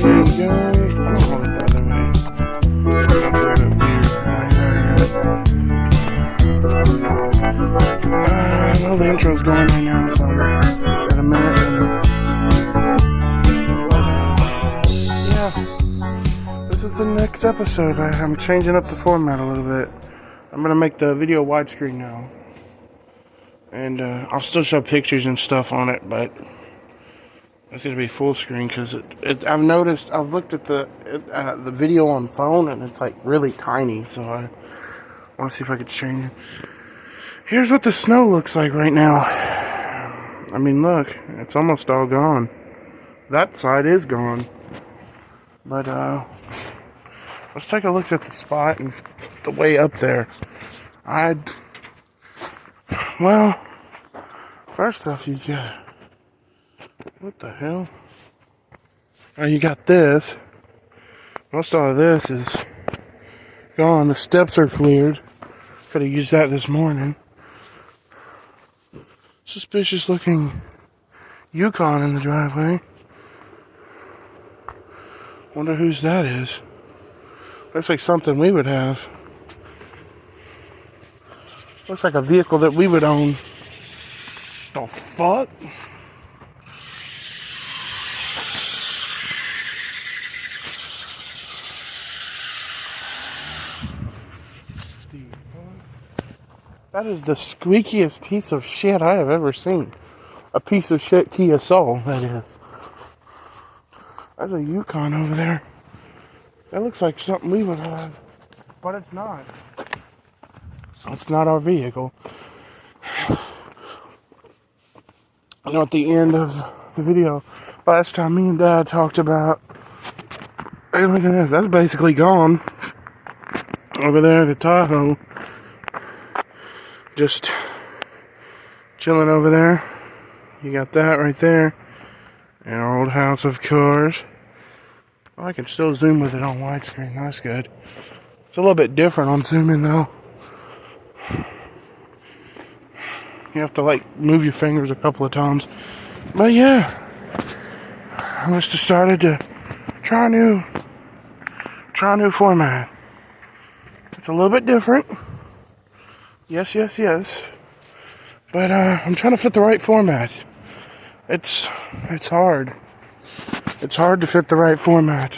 There we go. I'm gonna hold it the other way. It's a little bit weird. Well, the intro's going right now, so got a minute. Yeah, this is the next episode. I'm changing up the format a little bit. I'm gonna make the video widescreen now, and I'll still show pictures and stuff on it, but it's gonna be full screen because I've noticed. I've looked at the video on phone, and it's like really tiny. So I want to see if I could change it. Here's what the snow looks like right now. I mean, look, it's almost all gone. That side is gone, but let's take a look at the spot and the way up there. Well, first off, you got, what the hell? Oh, you got this. Most all of this is gone. The steps are cleared. Could have used that this morning. Suspicious looking Yukon in the driveway. Wonder whose that is. Looks like something we would have. Looks like a vehicle that we would own. The fuck? That is the squeakiest piece of shit I have ever seen. A piece of shit Kia Soul, that is. There's a Yukon over there. That looks like something we would have, but it's not. It's not our vehicle. You know, at the end of the video, last time me and Dad talked about, hey, look at this, that's basically gone. Over there, the Tahoe. Just chilling over there. You got that right there. And our old house, of course. Well, I can still zoom with it on widescreen. That's good. It's a little bit different on zooming, though. You have to, like, move your fingers a couple of times. But, yeah. I must have started to try a new format. It's a little bit different. Yes. But I'm trying to fit the right format. It's hard. It's hard to fit the right format.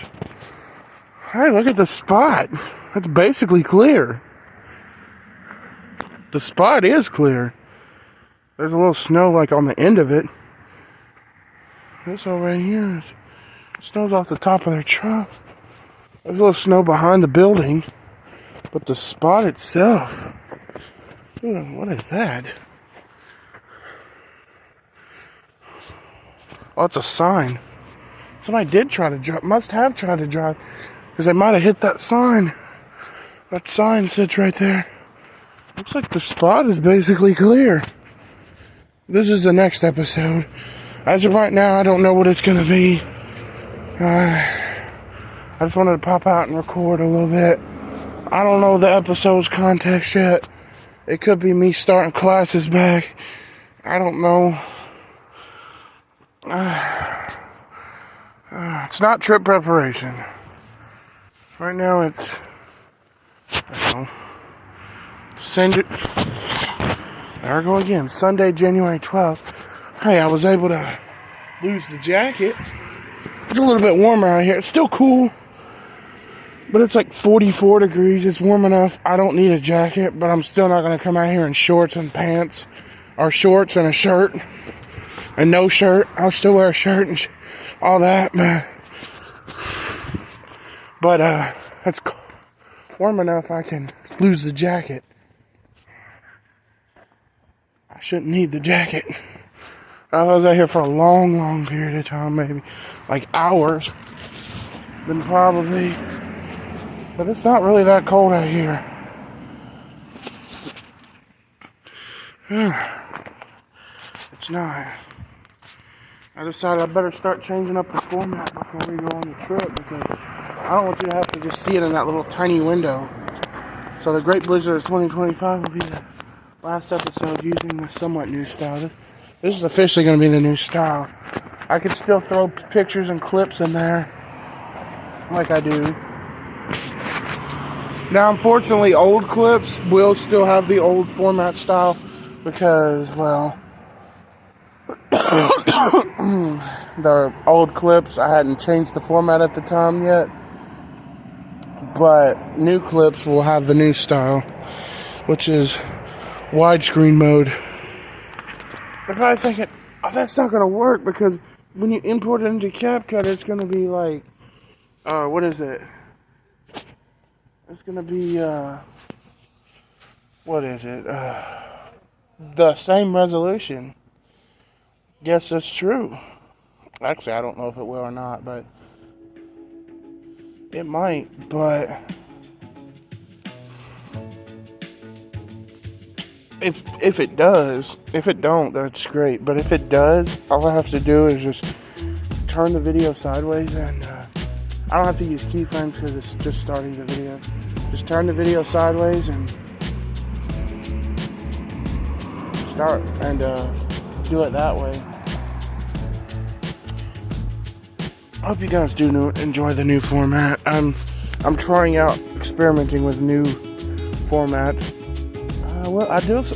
Hey, look at the spot. It's basically clear. The spot is clear. There's a little snow like on the end of it. This over right here, snow's off the top of their truck. There's a little snow behind the building. But the spot itself, what is that? Oh, it's a sign. Somebody did try to drive, must have tried to drive, because they might have hit that sign. That sign sits right there. Looks like the spot is basically clear. This is the next episode. As of right now, I don't know what it's going to be. I just wanted to pop out and record a little bit. I don't know the episode's context yet. It could be me starting classes back. I don't know. It's not trip preparation. Right now it's, I don't know. There I go again. Sunday, January 12th. Hey, I was able to lose the jacket. It's a little bit warmer out here. It's still cool. But it's like 44 degrees. It's warm enough. I don't need a jacket, but I'm still not going to come out here in shorts and pants. Or shorts and a shirt. And no shirt. I'll still wear a shirt and all that. But it's warm enough I can lose the jacket. I shouldn't need the jacket. I was out here for a long period of time. Maybe like hours. Then probably... But it's not really that cold out here. It's not. I decided I better start changing up the format before we go on the trip, because I don't want you to have to just see it in that little tiny window. So the Great Blizzard of 2025 will be the last episode using the somewhat new style. This is officially going to be the new style. I could still throw pictures and clips in there like I do. Now, unfortunately, old clips will still have the old format style because, well, the old clips, I hadn't changed the format at the time yet. But new clips will have the new style, which is widescreen mode. They're probably thinking, oh, that's not going to work because when you import it into CapCut, it's going to be like, what is it? It's going to be, what is it? The same resolution. Yes, that's true. Actually, I don't know if it will or not, but it might, but if it does, if it don't, that's great. But if it does, all I have to do is just turn the video sideways, and I don't have to use keyframes because it's just starting the video. Just turn the video sideways and start, and do it that way. I hope you guys do enjoy the new format. I'm trying out experimenting with new formats.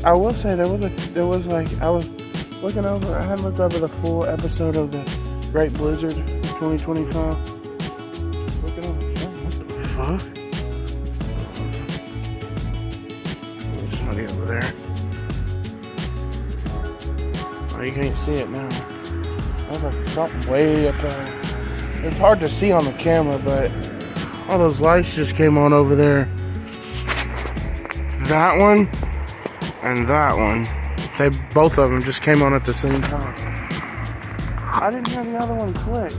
I will say there was like I was looking over. I hadn't looked over the full episode of the Great Blizzard 2025. Looking over. What the fuck? There's somebody over there. Oh, you can't see it now. There's like something way up there. It's hard to see on the camera, but all those lights just came on over there. That one and that one. Both of them just came on at the same time. I didn't hear the other one click.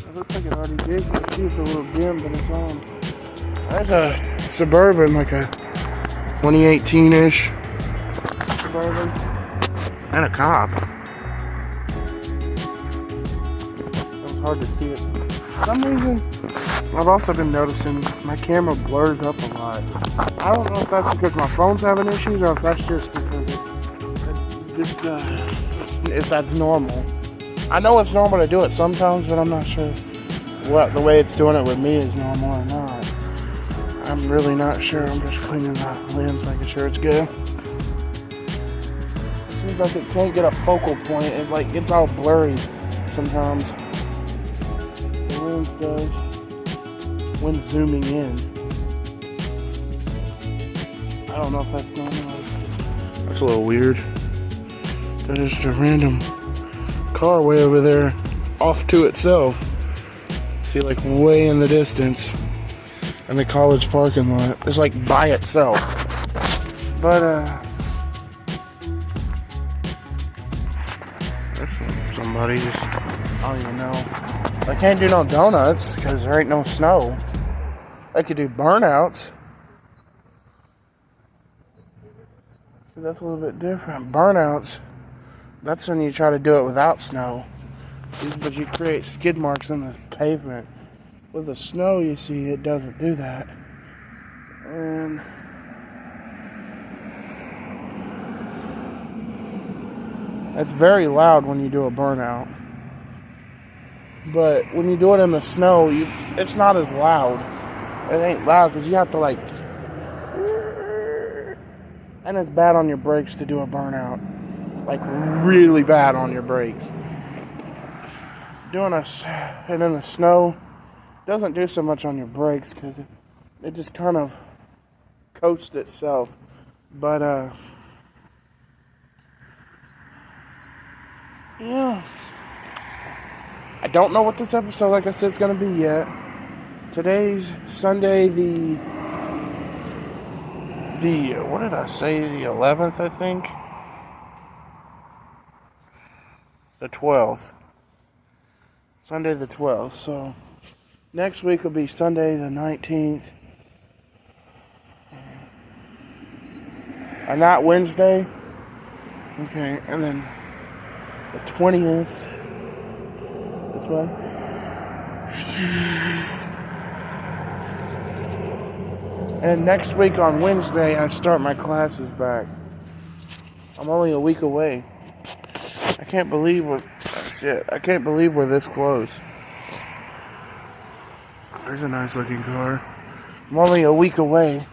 It looks like it already did. You can see it's a little dim, but it's on. There's a Suburban, like a 2018-ish Suburban. And a cop. Hard to see it. For some reason, I've also been noticing my camera blurs up a lot. I don't know if that's because my phone's having issues or if that's just because if that's normal. I know it's normal to do it sometimes, but I'm not sure what the way it's doing it with me is normal or not. I'm really not sure. I'm just cleaning the lens, making sure it's good. It seems like it can't get a focal point. It like gets all blurry sometimes. Does when zooming in. I don't know if that's normal. That's a little weird. There's just a random car way over there off to itself. See, like way in the distance in the college parking lot. It's like by itself. But there's somebody just, I don't even know. I can't do no donuts because there ain't no snow. I could do burnouts. That's a little bit different. Burnouts, that's when you try to do it without snow. But you create skid marks in the pavement. With the snow, you see, it doesn't do that. And it's very loud when you do a burnout. But when you do it in the snow, it's not as loud. It ain't loud because you have to like... And it's bad on your brakes to do a burnout. Like really bad on your brakes. And in the snow doesn't do so much on your brakes because it just kind of coasts itself. But yeah. I don't know what this episode, like I said, is going to be yet. Today's Sunday, the what did I say? The 11th, I think. The 12th. Sunday the 12th. So next week will be Sunday the 19th. And that Wednesday. Okay, and then the 20th. This way. And next week on Wednesday, I start my classes back. I'm only a week away. I can't believe we're this close. There's a nice looking car. I'm only a week away.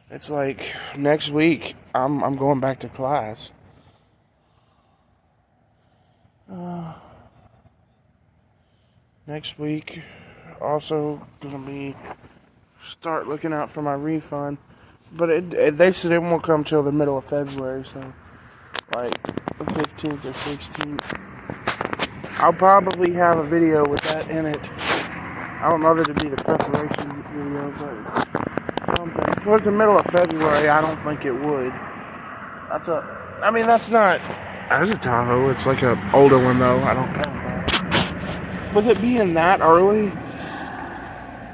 It's like next week I'm going back to class. Next week also gonna be start looking out for my refund, but they said it won't come till the middle of February, so like the 15th or 16th. I'll probably have a video with that in it. I don't know that it'd be the preparation video, but something. Towards the middle of February, I don't think it would. That's not. That's a Tahoe. It's like a older one though. I don't count that. With it being that early,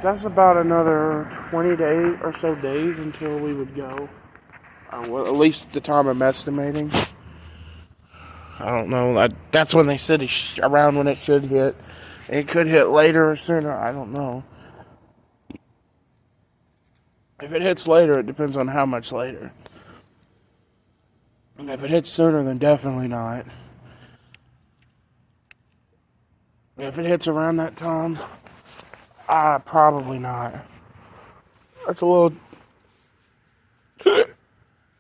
that's about another 20 days or so days until we would go. Well, at least the time I'm estimating. I don't know. That's when they said around when it should hit. It could hit later or sooner. I don't know. If it hits later, it depends on how much later. And if it hits sooner, then definitely not. If it hits around that time, probably not. That's a little...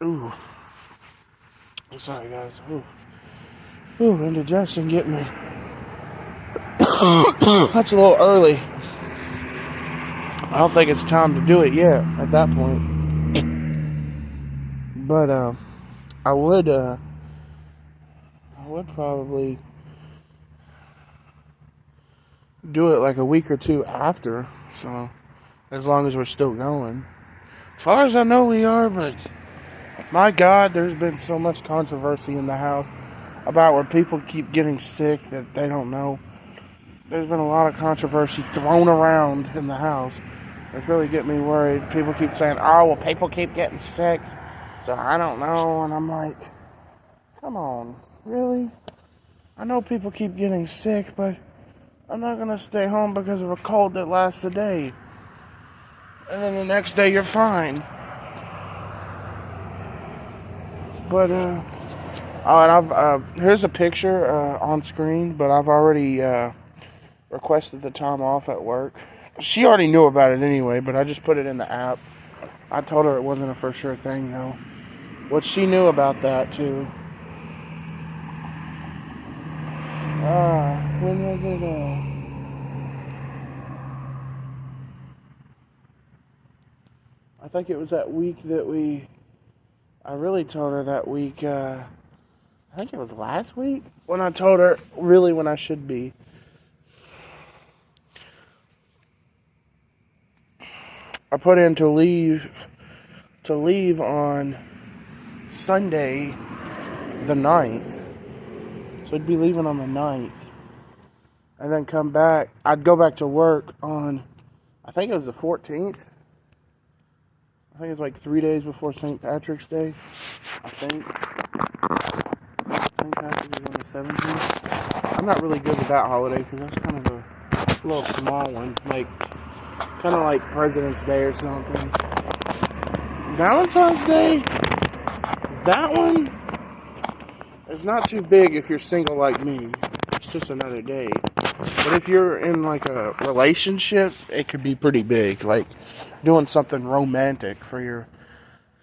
Ooh. I'm sorry, guys. Ooh, indigestion get me. That's a little early. I don't think it's time to do it yet at that point. But I would probably do it like a week or two after. So as long as we're still going. As far as I know we are, but my God, there's been so much controversy in the house about where people keep getting sick that they don't know. There's been a lot of controversy thrown around in the house. It's really getting me worried. People keep saying, oh, well, people keep getting sick, so I don't know. And I'm like, come on, really? I know people keep getting sick, but I'm not going to stay home because of a cold that lasts a day. And then the next day you're fine. But, here's a picture on screen, but I've already requested the time off at work. She already knew about it anyway, but I just put it in the app. I told her it wasn't a for sure thing, though. What she knew about that, too. When was it? I think it was that week that I really told her that week, I think it was last week, when I told her really when I should be. I put in to leave on Sunday the 9th. So I'd be leaving on the 9th. And then come back. I'd go back to work on, I think it was the 14th. I think it's like 3 days before St. Patrick's Day. I think. St. Patrick's is on the 17th. I'm not really good with that holiday because that's kind of a little small one. Kind of like President's Day or something. Valentine's Day, that one is not too big if you're single like me. It's just another day. But if you're in like a relationship, it could be pretty big. Like doing something romantic for your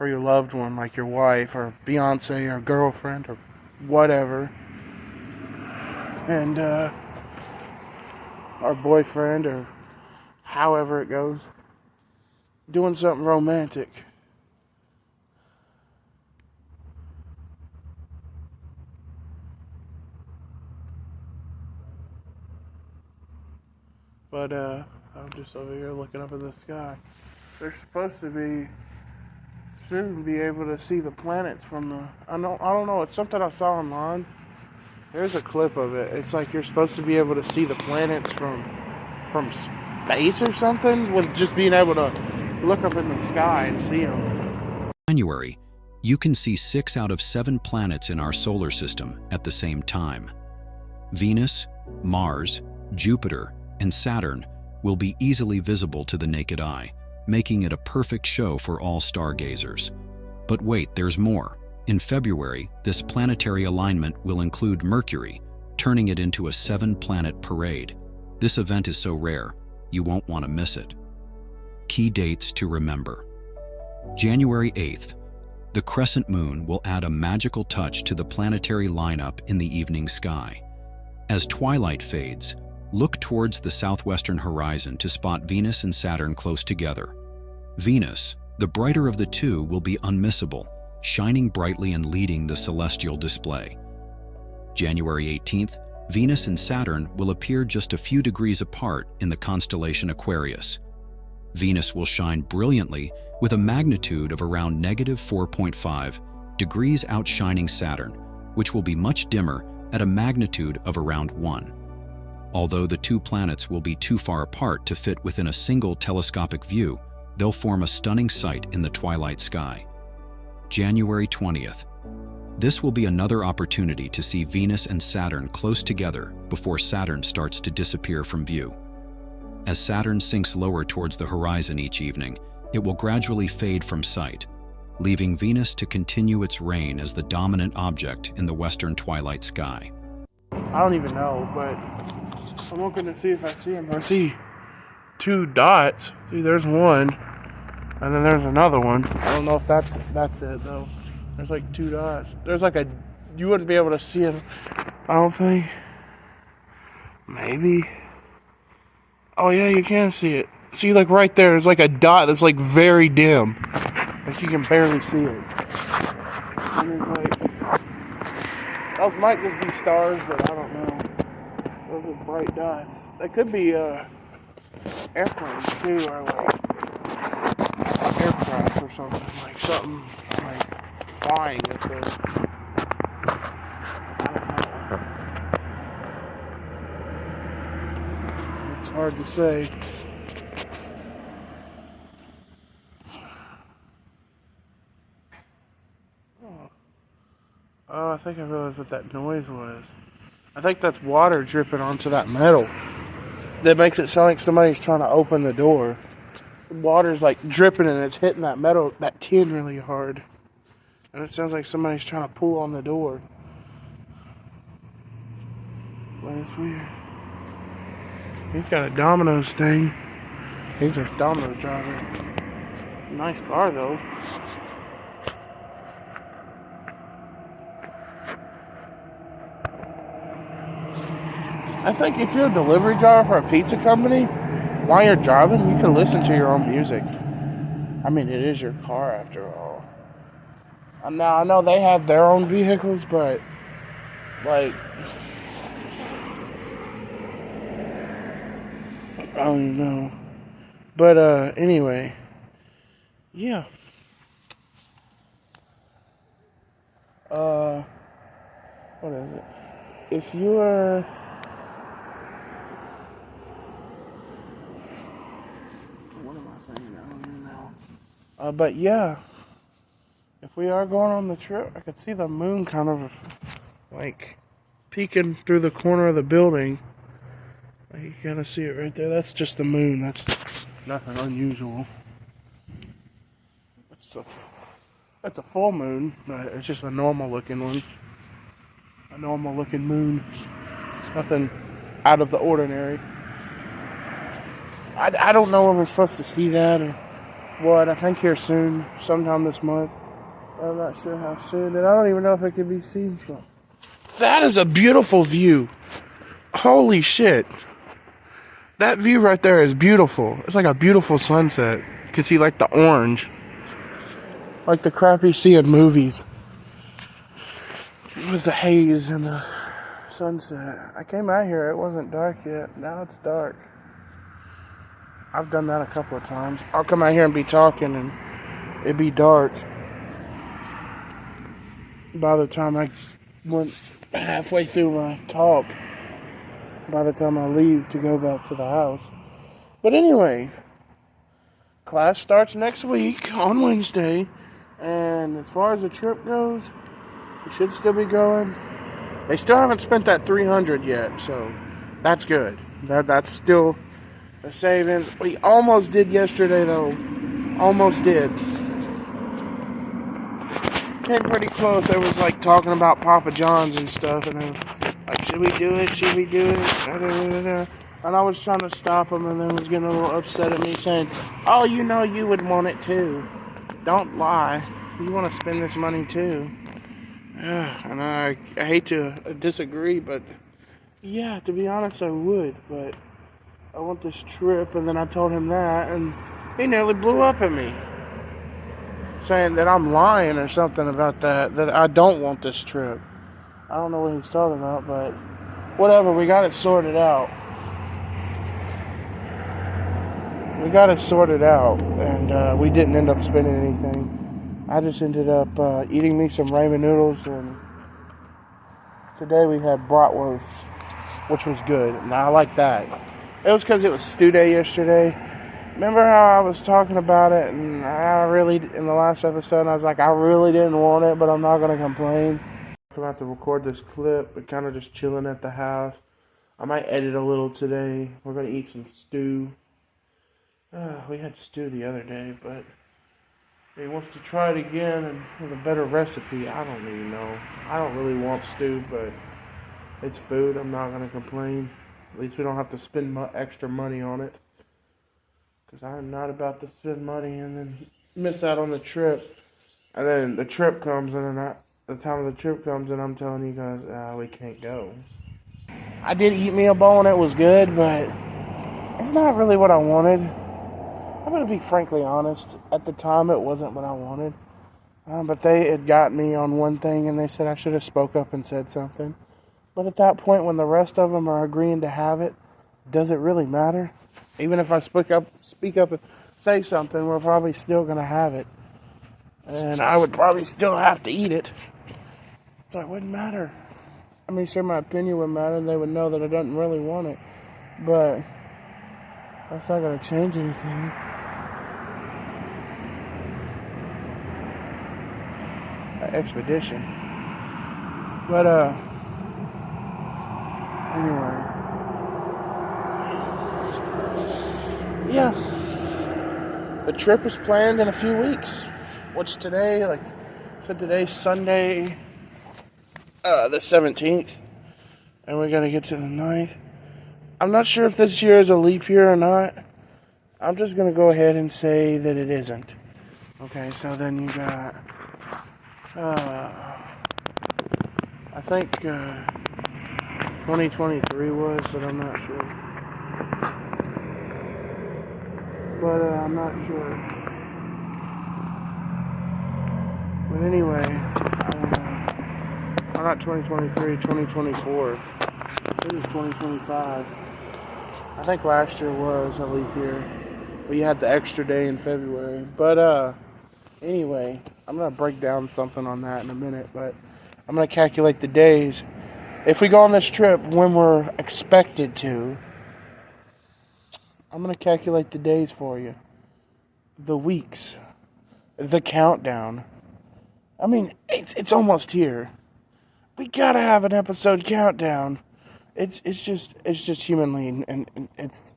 loved one, like your wife or fiance or girlfriend or whatever. And our boyfriend or however it goes, doing something romantic. But I'm just over here looking up at the sky. They're supposed to soon be able to see the planets from the, I don't know, it's something I saw online. There's a clip of it. It's like you're supposed to be able to see the planets from space or something, with just being able to look up in the sky and see them. January, you can see 6 out of 7 planets in our solar system at the same time. Venus, Mars, Jupiter, and Saturn will be easily visible to the naked eye, making it a perfect show for all stargazers. But wait, there's more. In February, this planetary alignment will include Mercury, turning it into a 7-planet parade. This event is so rare, You won't want to miss it. Key dates to remember. January 8th. The crescent moon will add a magical touch to the planetary lineup in the evening sky. As twilight fades, look towards the southwestern horizon to spot Venus and Saturn close together. Venus, the brighter of the two, will be unmissable, shining brightly and leading the celestial display. January 18th, Venus and Saturn will appear just a few degrees apart in the constellation Aquarius. Venus will shine brilliantly with a magnitude of around -4.5 degrees outshining Saturn, which will be much dimmer at a magnitude of around 1. Although the two planets will be too far apart to fit within a single telescopic view, they'll form a stunning sight in the twilight sky. January 20th. This will be another opportunity to see Venus and Saturn close together before Saturn starts to disappear from view. As Saturn sinks lower towards the horizon each evening, it will gradually fade from sight, leaving Venus to continue its reign as the dominant object in the western twilight sky. I don't even know, but I'm looking to see if I see him. I see two dots. See, there's one, and then there's another one. I don't know if that's it though. There's like two dots. There's like you wouldn't be able to see it, I don't think. Maybe. Oh yeah, you can see it. See, like right there, there's like a dot that's like very dim. Like you can barely see it. And there's like, those might just be stars, but I don't know. Those are bright dots. They could be airplanes too, or like aircraft or something. Like something like flying at the. I don't know. It's hard to say. Oh, I think I realized what that noise was. I think that's water dripping onto that metal. That makes it sound like somebody's trying to open the door. Water's like dripping and it's hitting that metal, that tin really hard. And it sounds like somebody's trying to pull on the door. But it's weird. He's got a Domino's thing. He's a Domino's driver. Nice car though. I think if you're a delivery driver for a pizza company, while you're driving, you can listen to your own music. I mean, it is your car after all. Now, I know they have their own vehicles, but, like, I don't even know. But, anyway, yeah. What is it? If you are... What am I saying? I don't even know. But yeah, if we are going on the trip, I could see the moon kind of like peeking through the corner of the building. Like you gotta see it right there. That's just the moon. That's nothing unusual. It's a full moon, but it's just a normal looking one. A normal looking moon. Nothing out of the ordinary. I don't know when we're supposed to see that or what. I think here soon, sometime this month. I'm not sure how soon, and I don't even know if it can be seen from. That is a beautiful view. Holy shit. That view right there is beautiful. It's like a beautiful sunset. You can see like the orange. Like the crap you see in movies. With the haze and the sunset. I came out here, it wasn't dark yet. Now it's dark. I've done that a couple of times. I'll come out here and be talking and it'd be dark. By the time I went halfway through my talk, by the time I leave to go back to the house. But anyway, class starts next week on Wednesday. And as far as the trip goes, we should still be going. They still haven't spent that $300 yet, so that's good. That's still a savings. We almost did yesterday, though. Almost did. Came pretty close. They was like talking about Papa John's and stuff, and then like, should we do it? Should we do it? And I was trying to stop him, and then was getting a little upset at me, saying, "Oh, you know you would want it too. Don't lie. You want to spend this money too." And I hate to disagree, but yeah, to be honest, I would. But I want this trip, and then I told him that, and he nearly blew up at me, saying that I'm lying or something about that I don't want this trip. I don't know what he's talking about, but whatever, we got it sorted out. And we didn't end up spending anything. I just ended up eating me some ramen noodles, and today we had bratwurst, which was good, and I like that. It was because it was stew day yesterday. Remember how I was talking about it, and in the last episode, I was like, I really didn't want it, but I'm not going to complain. I'm about to record this clip, but kind of just chilling at the house. I might edit a little today. We're going to eat some stew. We had stew the other day, but he wants to try it again and with a better recipe. I don't even know. I don't really want stew, but it's food. I'm not going to complain. At least we don't have to spend extra money on it. Because I'm not about to spend money and then miss out on the trip. And then the trip comes, and then the time of the trip comes, and I'm telling you guys, we can't go. I did eat me a bowl, and it was good, but it's not really what I wanted. I'm going to be frankly honest. At the time, it wasn't what I wanted. But they had got me on one thing, and they said I should have spoke up and said something. But at that point, when the rest of them are agreeing to have it, does it really matter? Even if I speak up and say something, we're probably still going to have it. And I would probably still have to eat it. So it wouldn't matter. I mean, sure, my opinion would matter, and they would know that I don't really want it. But that's not going to change anything. Expedition. But, anyway. Yeah. The trip is planned in a few weeks. What's today? Today's Sunday, the 17th. And we gotta get to the 9th. I'm not sure if this year is a leap year or not. I'm just gonna go ahead and say that it isn't. Okay, so then you got, I think 2023 was, but I'm not sure. I'm not sure. But anyway, I'm not 2023, 2024. This is 2025. I think last year was a leap year. We had the extra day in February. But anyway, I'm going to break down something on that in a minute. But I'm going to calculate the days. If we go on this trip when we're expected to, I'm going to calculate the days for you. The weeks. The countdown. I mean, it's almost here. We got to have an episode countdown. It's just humanly, and it's.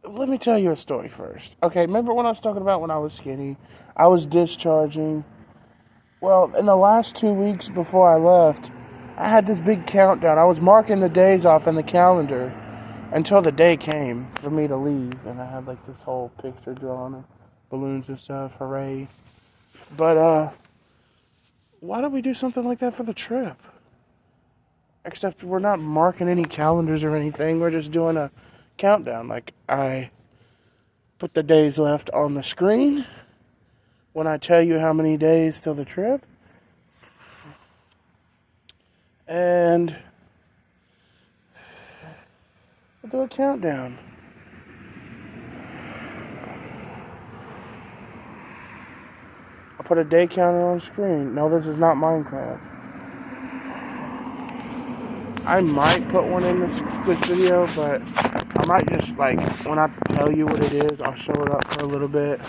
Let me tell you a story first. Okay, remember when I was talking about when I was skinny? I was discharging. Well, in the last 2 weeks before I left, I had this big countdown. I was marking the days off in the calendar until the day came for me to leave. And I had like this whole picture drawn of balloons and stuff. Hooray. But, why don't we do something like that for the trip? Except we're not marking any calendars or anything. We're just doing a countdown. Like, I put the days left on the screen when I tell you how many days till the trip. And we'll do a countdown. I'll put a day counter on screen. No, this is not Minecraft. I might put one in this video, but I might just, like, when I tell you what it is, I'll show it up for a little bit,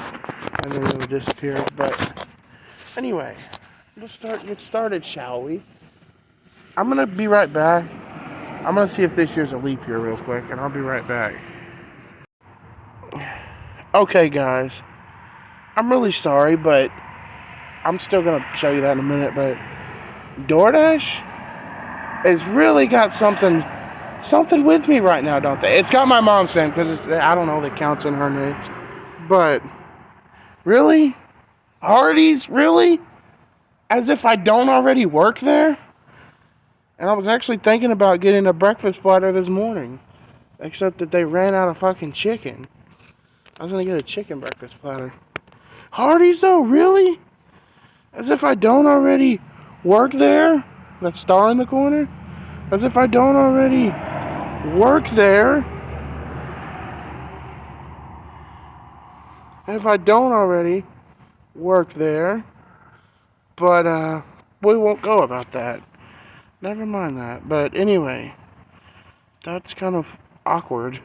and then it'll disappear. But anyway, let's get started, shall we? I'm going to be right back. I'm going to see if this year's a leap year real quick, and I'll be right back. Okay, guys. I'm really sorry, but I'm still going to show you that in a minute, but DoorDash has really got something something with me right now, don't they? It's got my mom's name because I don't know that counts in her name. But really, Hardee's, really, as if I don't already work there. And I was actually thinking about getting a breakfast platter this morning, except that they ran out of fucking chicken. I was gonna get a chicken breakfast platter. Hardee's though, really? As if I don't already work there? That star in the corner? As if I don't already work there. If I don't already work there. But, we won't go about that. Never mind that. But anyway, that's kind of awkward.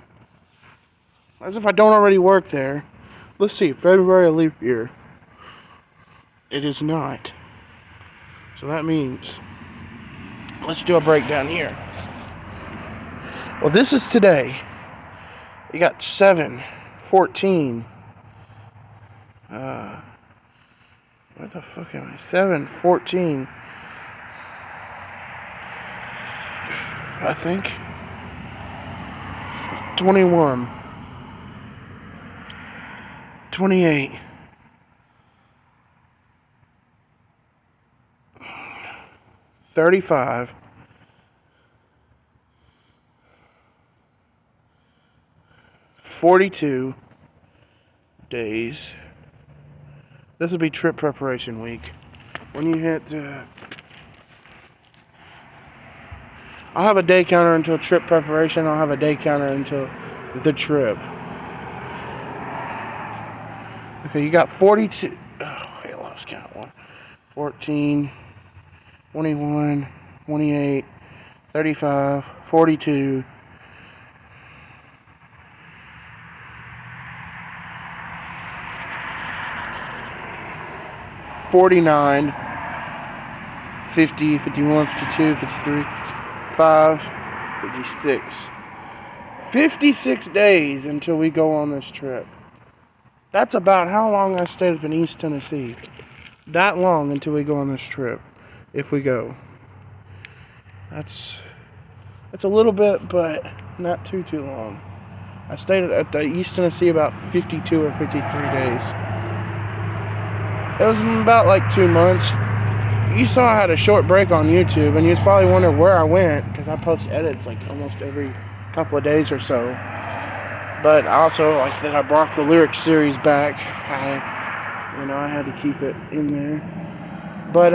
As if I don't already work there. Let's see, February leap year. It is not. So that means, let's do a breakdown here. Well, this is today. You got 7/14. Where the fuck am I? 7/14. I think. 21. 28. 35. 42 days. This will be trip preparation week. When you hit, I'll have a day counter until trip preparation. I'll have a day counter until the trip. Okay, you got 42. Oh, I lost count. 1, 14, 21, 28, 35, 42. 49, 50, 51, 52, 53, 5, 56. 56 days until we go on this trip. That's about how long I stayed up in East Tennessee. That long until we go on this trip. If we go. That's a little bit, but not too long. I stayed at the East Tennessee about 52 or 53 days. It was about like 2 months. You saw I had a short break on YouTube, and you probably wonder where I went, because I post edits like almost every couple of days or so. But also, like that I brought the lyric series back. I had to keep it in there. But,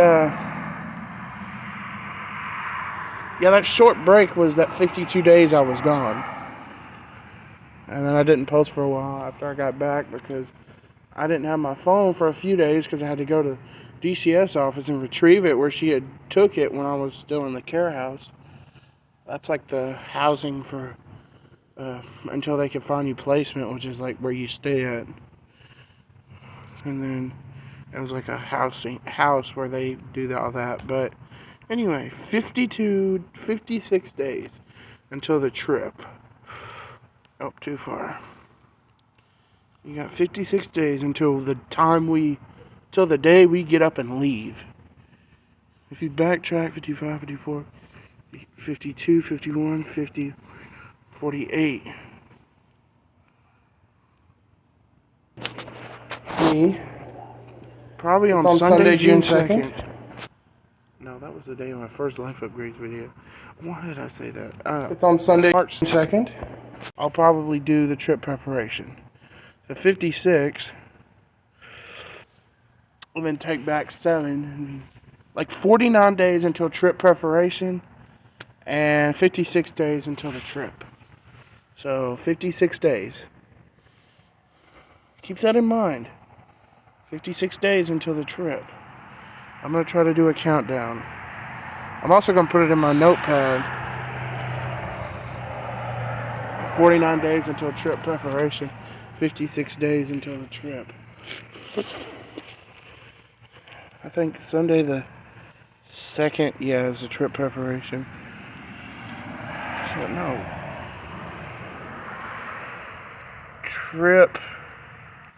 yeah, that short break was that 52 days I was gone. And then I didn't post for a while after I got back because I didn't have my phone for a few days because I had to go to DCS office and retrieve it where she had took it when I was still in the care house. That's like the housing for until they can find you placement, which is like where you stay at. And then it was like a house where they do all that. But anyway, 56 days until the trip. Oh, too far. You got 56 days until the day we get up and leave. If you backtrack 55, 54, 52, 51, 50, 48. Me. Probably on Sunday, June 2nd. No, that was the day of my first Life Upgrades video. Why did I say that? It's on Sunday, March 2nd. I'll probably do the trip preparation. So 56. And then take back 7. Like 49 days until trip preparation. And 56 days until the trip. So 56 days. Keep that in mind. 56 days until the trip. I'm going to try to do a countdown. I'm also going to put it in my notepad. 49 days until trip preparation. 56 days until the trip. I think Sunday the 2nd, yeah, is the trip preparation. No. Trip.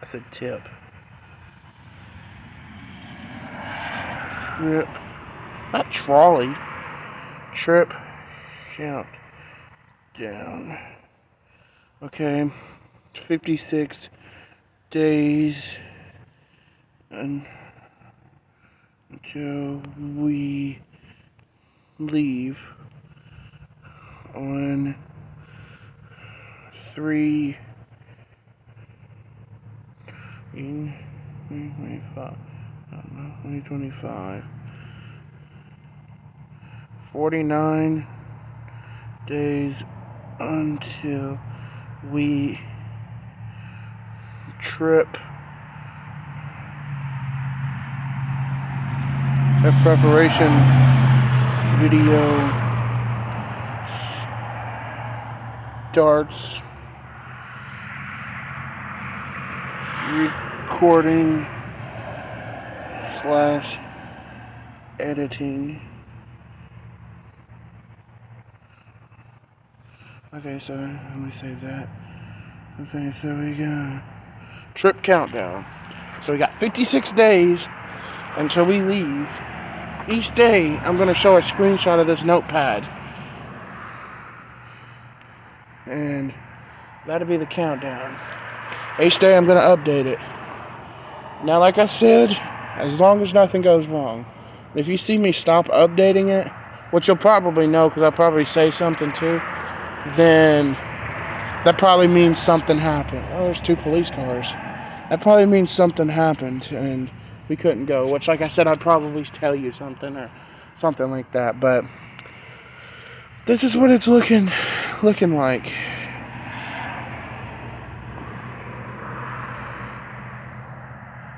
I said tip. Trip. Not trolley. Trip. Count. down. Okay, 56 days until we leave on 3 in 2025. 49 days until we trip. A preparation video starts. Recording / editing. Okay, so let me save that. Okay, so we got trip countdown. So we got 56 days until we leave. Each day, I'm going to show a screenshot of this notepad. And that'll be the countdown. Each day, I'm going to update it. Now, like I said, as long as nothing goes wrong. If you see me stop updating it, which you'll probably know because I'll probably say something too, then that probably means something happened. Oh, there's 2 police cars. That probably means something happened and we couldn't go, which, like I said, I'd probably tell you something or something like that. But this is what it's looking like.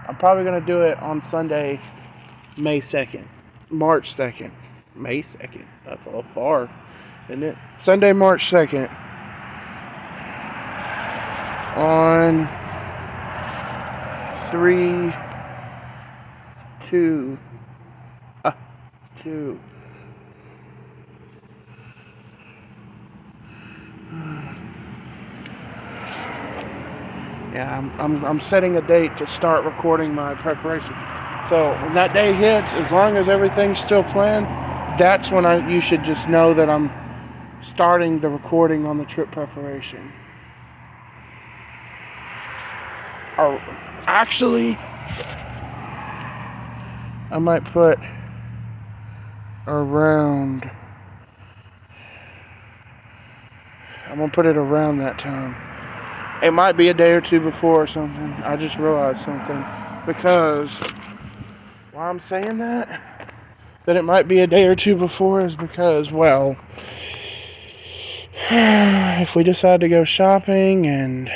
I'm probably going to do it on Sunday, May 2nd. March 2nd. May 2nd. That's a little far, isn't it? Sunday, March 2nd. On 3, 2, 2. Yeah, I'm setting a date to start recording my preparation. So when that day hits, as long as everything's still planned, that's when you should just know that I'm starting the recording on the trip preparation. Or actually, I might put around. I'm gonna put it around that time. It might be a day or 2 before or something. I just realized something. Because why I'm saying that it might be a day or 2 before is because, well, if we decide to go shopping and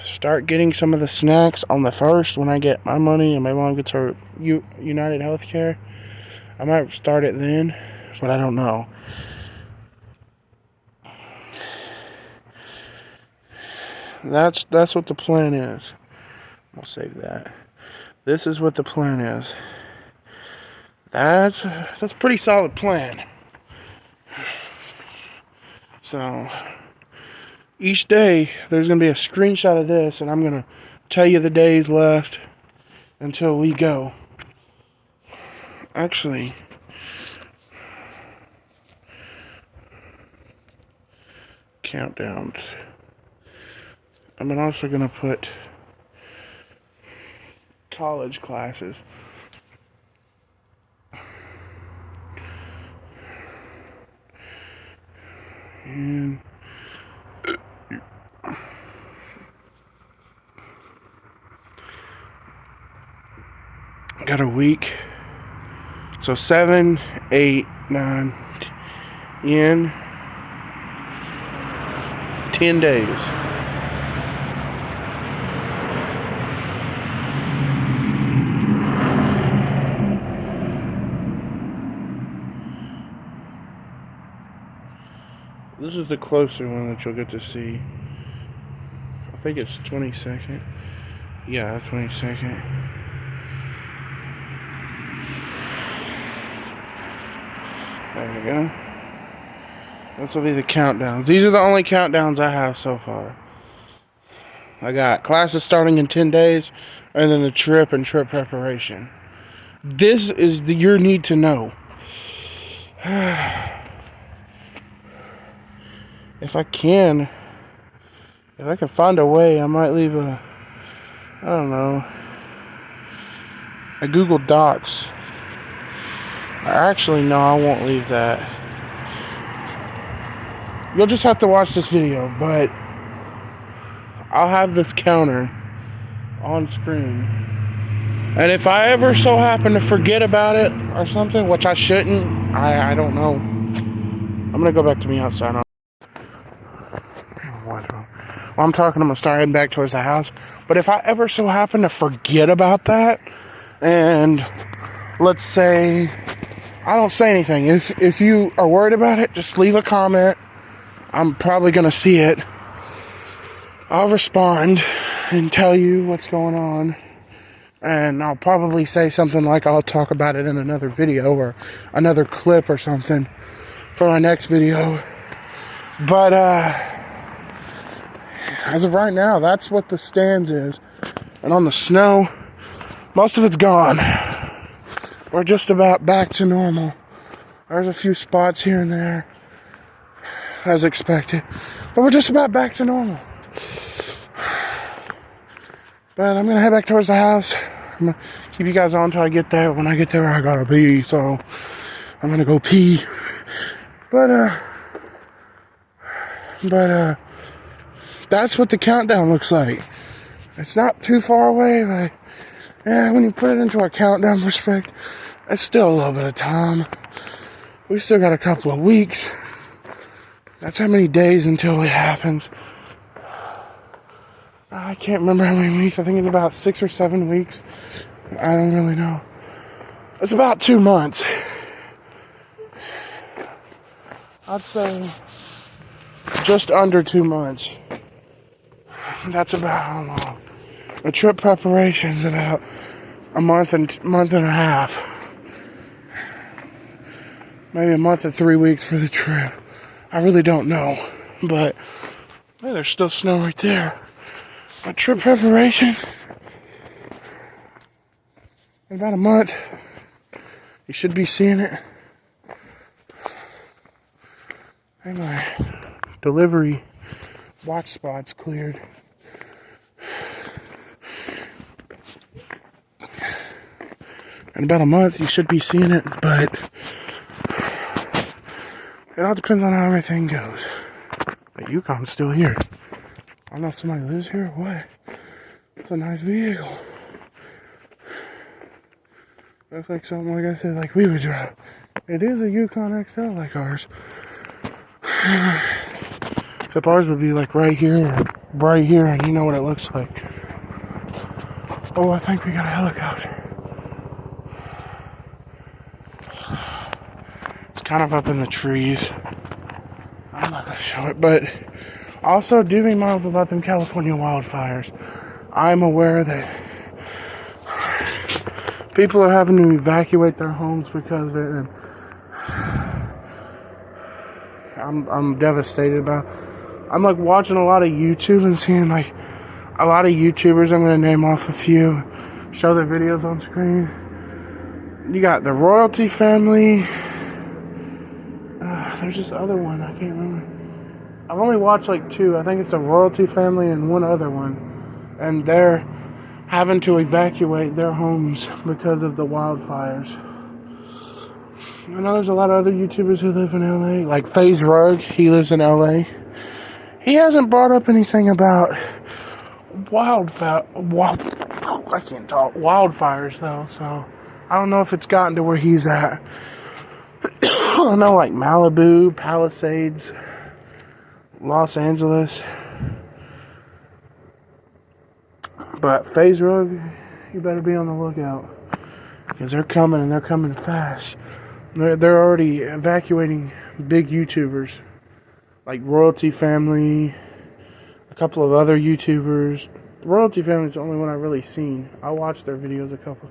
start getting some of the snacks on the 1st when I get my money and my mom gets her United Healthcare, I might start it then, but I don't know. That's what the plan is. I'll save that. This is what the plan is. That's a pretty solid plan. So each day there's gonna be a screenshot of this, and I'm gonna tell you the days left until we go. Actually, countdowns. I'm also gonna put college classes. And got a week. So 7, 8, 9, 10, 10 days. This is the closer one that you'll get to see. I think it's 22nd. Yeah, 22nd. There you go. This will be the countdowns. These are the only countdowns I have so far. I got classes starting in 10 days, and then the trip and trip preparation. This is your need to know. if I can find a way, I might leave a, I don't know, a Google Docs. Actually, no, I won't leave that. You'll just have to watch this video, but I'll have this counter on screen. And if I ever so happen to forget about it or something, which I shouldn't, I don't know. I'm gonna go back to me outside. While I'm talking, I'm gonna start heading back towards the house. But if I ever so happen to forget about that, and let's say I don't say anything, if you are worried about it, just leave a comment. I'm probably gonna see it. I'll respond and tell you what's going on. And I'll probably say something like I'll talk about it in another video or another clip or something for my next video. But as of right now, that's what the stands is. And on the snow, most of it's gone. We're just about back to normal. There's a few spots here and there, as expected. But we're just about back to normal. But I'm going to head back towards the house. I'm going to keep you guys on until I get there. When I get there, I got to pee. So I'm going to go pee. But that's what the countdown looks like. It's not too far away, but yeah, when you put it into a countdown perspective, it's still a little bit of time. We still got a couple of weeks. That's how many days until it happens. I can't remember how many weeks. I think it's about 6 or 7 weeks. I don't really know. It's about 2 months. I'd say just under 2 months. That's about how long. The trip preparation's about a month and a half. Maybe a month and 3 weeks for the trip. I really don't know. But hey, there's still snow right there. My trip preparation, in about a month, you should be seeing it. And my delivery watch spot's cleared. In about a month, you should be seeing it, but it all depends on how everything goes. But Yukon's still here. I don't know if somebody lives here or what. It's a nice vehicle. Looks like something, like I said, like we would drive. It is a Yukon XL like ours. Except ours would be like right here or right here, and you know what it looks like. Oh, I think we got a helicopter. It's kind of up in the trees. I'm not going to show it, but also do be mindful about them California wildfires. I'm aware that people are having to evacuate their homes because of it, and I'm devastated about it. I'm like watching a lot of YouTube and seeing like a lot of YouTubers, I'm going to name off a few, show their videos on screen. You got the Royalty family. There's this other one, I can't remember. I've only watched like 2. I think it's the Royalty family and one other one. And they're having to evacuate their homes because of the wildfires. I know there's a lot of other YouTubers who live in LA, like FaZe Rug, he lives in LA. He hasn't brought up anything about wildfires though, so I don't know if it's gotten to where he's at. I know like Malibu, Palisades, Los Angeles. But FaZe Rug, you better be on the lookout. Because they're coming, and they're coming fast. They're already evacuating big YouTubers. Like Royalty Family, a couple of other YouTubers. Royalty Family is the only one I've really seen. I watched their videos a couple.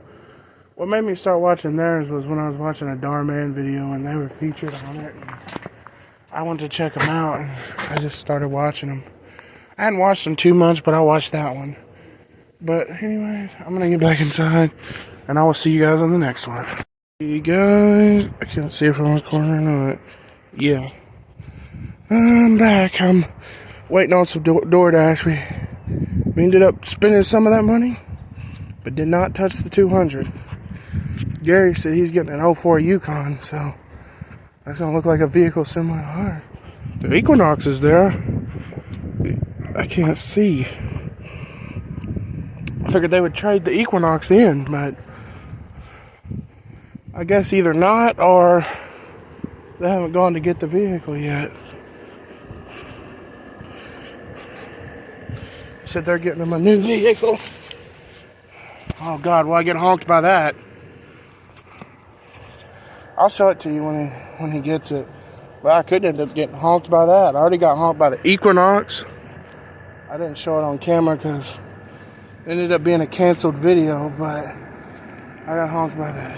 What made me start watching theirs was when I was watching a Darman video and they were featured on it. And I went to check them out and I just started watching them. I hadn't watched them too much, but I watched that one. But anyways, I'm gonna get back inside and I will see you guys on the next one. Hey guys, I can't see if I'm recording or not. Yeah. I'm back. I'm waiting on some DoorDash. We ended up spending some of that money, but did not touch the 200. Gary said he's getting an 04 Yukon, so that's gonna look like a vehicle similar to ours. The Equinox is there. I can't see. I figured they would trade the Equinox in, but I guess either not or they haven't gone to get the vehicle yet. Said they're getting him a new vehicle. Oh God, will I get honked by that? I'll show it to you when he gets it. But I could end up getting honked by that. I already got honked by the Equinox. I didn't show it on camera because it ended up being a canceled video, but I got honked by that.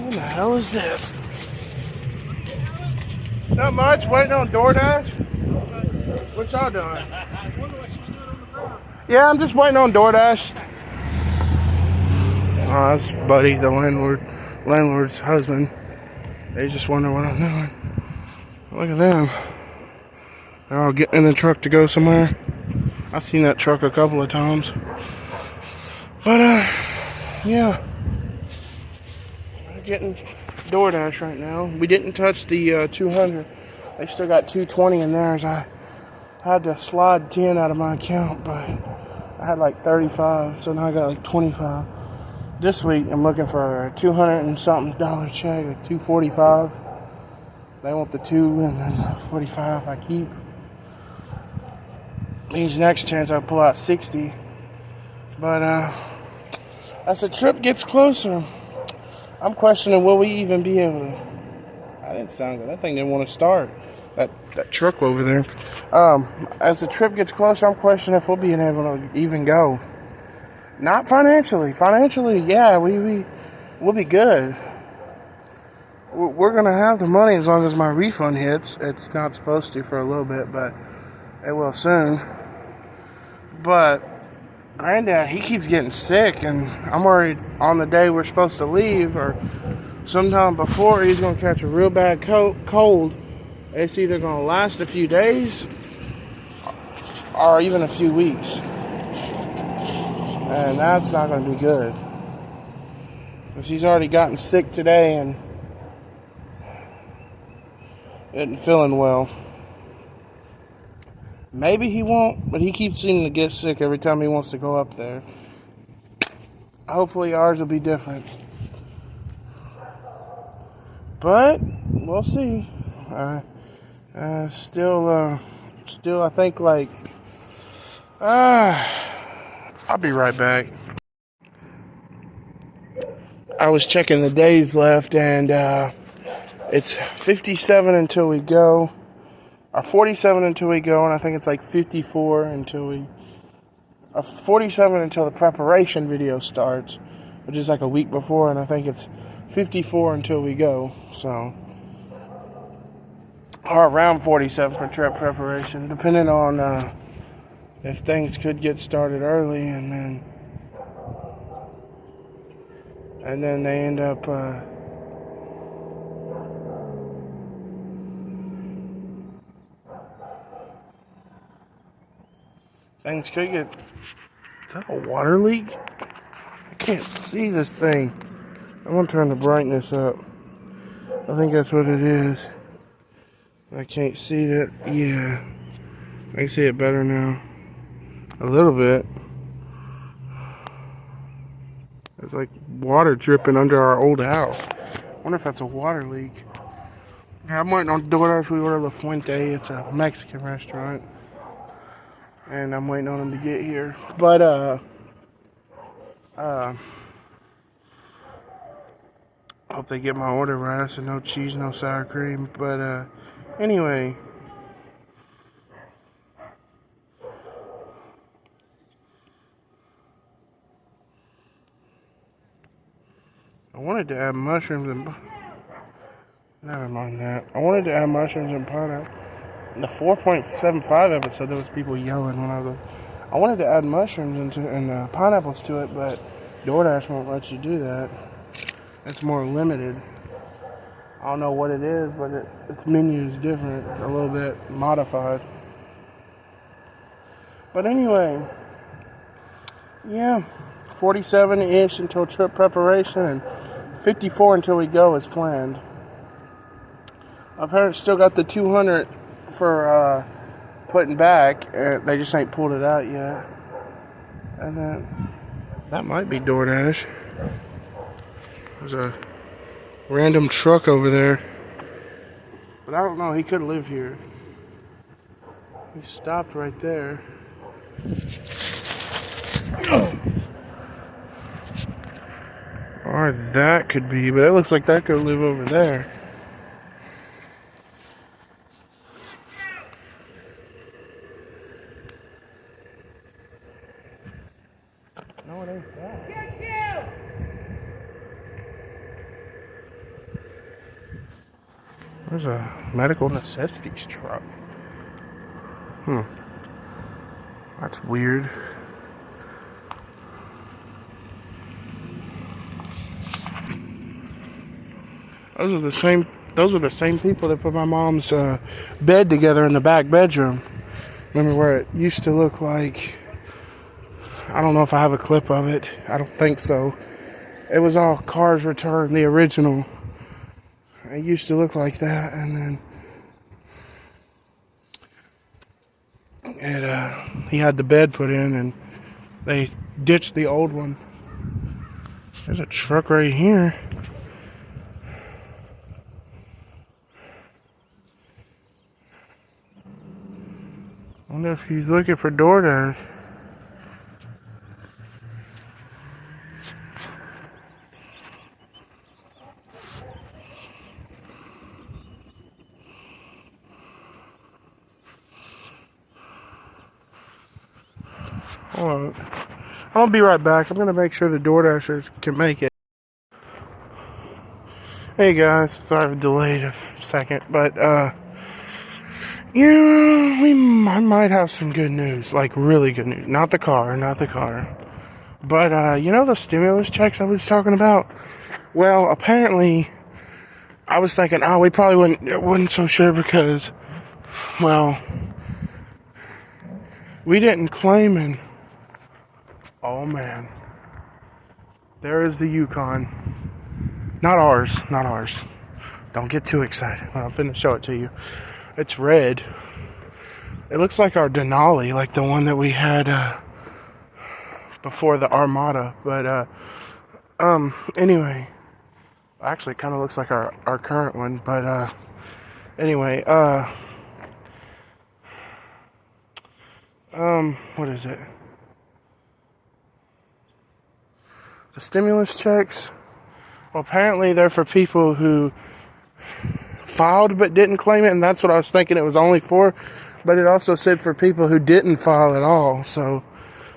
What the hell is this? Not much, waiting on DoorDash. What y'all doing? Yeah, I'm just waiting on DoorDash. Oh, that's Buddy, the landlord's husband. They just wonder what I'm doing. Look at them. They're all getting in the truck to go somewhere. I've seen that truck a couple of times. But, yeah. We're getting DoorDash right now. We didn't touch the 200. They still got 220 in theirs. I had to slide 10 out of my account, but I had like 35, so now I got like 25. This week, I'm looking for a $200 and something check, like $245. They want the 2 and then the 45 I keep. Means next chance I'll pull out 60. But as the trip gets closer, I'm questioning will we even be able to. I didn't sound good. That thing didn't want to start. That truck over there. As the trip gets closer, I'm questioning if we'll be able to even go. Not financially. Financially, yeah, we'll be good. We're gonna have the money as long as my refund hits. It's not supposed to for a little bit, but it will soon. But Granddad, he keeps getting sick, and I'm worried on the day we're supposed to leave or sometime before he's gonna catch a real bad cold. It's either gonna last a few days or even a few weeks. And that's not going to be good. Because he's already gotten sick today and isn't feeling well. Maybe he won't, but he keeps seeming to get sick every time he wants to go up there. Hopefully ours will be different. But we'll see. Still I think like I'll be right back. I was checking the days left, and it's 57 until we go, or 47 until we go, and I think it's like 54 until 47 until the preparation video starts, which is like a week before, and I think it's 54 until we go, so, or around 47 for trip preparation, depending on if things could get started early, and then they end up things could get. Is that a water leak? I can't see this thing. I'm gonna turn the brightness up. I think that's what it is. I can't see that. Yeah, I can see it better now. A little bit. It's like water dripping under our old house. I wonder if that's a water leak. Yeah, I'm waiting on DoorDash. We ordered La Fuente. It's a Mexican restaurant. And I'm waiting on them to get here. But, I hope they get my order right. I said no cheese, no sour cream. But, anyway. I wanted to add mushrooms and... Never mind that. I wanted to add mushrooms and pineapple. In the 4.75 episode, there was people yelling when I was... I wanted to add mushrooms and pineapples to it, but DoorDash won't let you do that. It's more limited. I don't know what it is, but its menu is different, a little bit modified. But anyway, yeah, 47-ish until trip preparation and 54 until we go as planned. My parents still got the 200 for putting back. They just ain't pulled it out yet. And then that might be DoorDash. There's a random truck over there. But I don't know, he could live here. He stopped right there. Or that could be, but it looks like that could live over there. No, it ain't that. There's a medical necessities truck. That's weird. Those are the same people that put my mom's bed together in the back bedroom. Remember where it used to look like, I don't know if I have a clip of it. I don't think so. It was all Cars Return, the original. It used to look like that, and then he had the bed put in, and they ditched the old one. There's a truck right here. I wonder if he's looking for DoorDash. Hold on. I'll be right back. I'm going to make sure the DoorDashers can make it. Hey guys, sorry I've delayed a second, but yeah, I might have some good news, like really good news. Not the car, but you know the stimulus checks I was talking about? Well, apparently, I was thinking, we probably wasn't so sure because, well, we didn't claim and, oh man, there is the Yukon. Not ours. Don't get too excited. I'm finna show it to you. It's red. It looks like our Denali, like the one that we had before the Armada. But anyway, actually, it kind of looks like our current one. But anyway, what is it? The stimulus checks. Well, apparently they're for people who filed but didn't claim it, and that's what I was thinking it was only for. But it also said for people who didn't file at all. So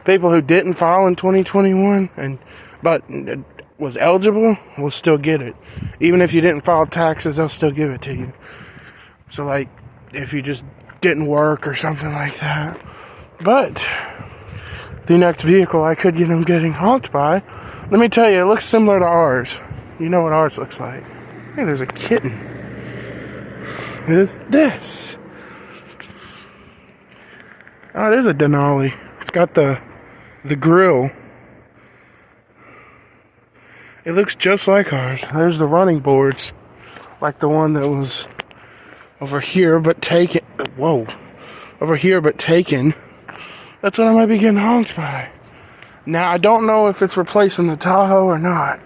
people who didn't file in 2021 but was eligible will still get it. Even if you didn't file taxes, they'll still give it to you. So like if you just didn't work or something like that. But the next vehicle I could get them getting honked by, let me tell you, it looks similar to ours. You know what ours looks like. Hey, there's a kitten. What is this? Oh, it is a Denali. It's got the grill. It looks just like ours. There's the running boards. Like the one that was over here but taken. Whoa. Over here but taken. That's what I might be getting honked by. Now, I don't know if it's replacing the Tahoe or not.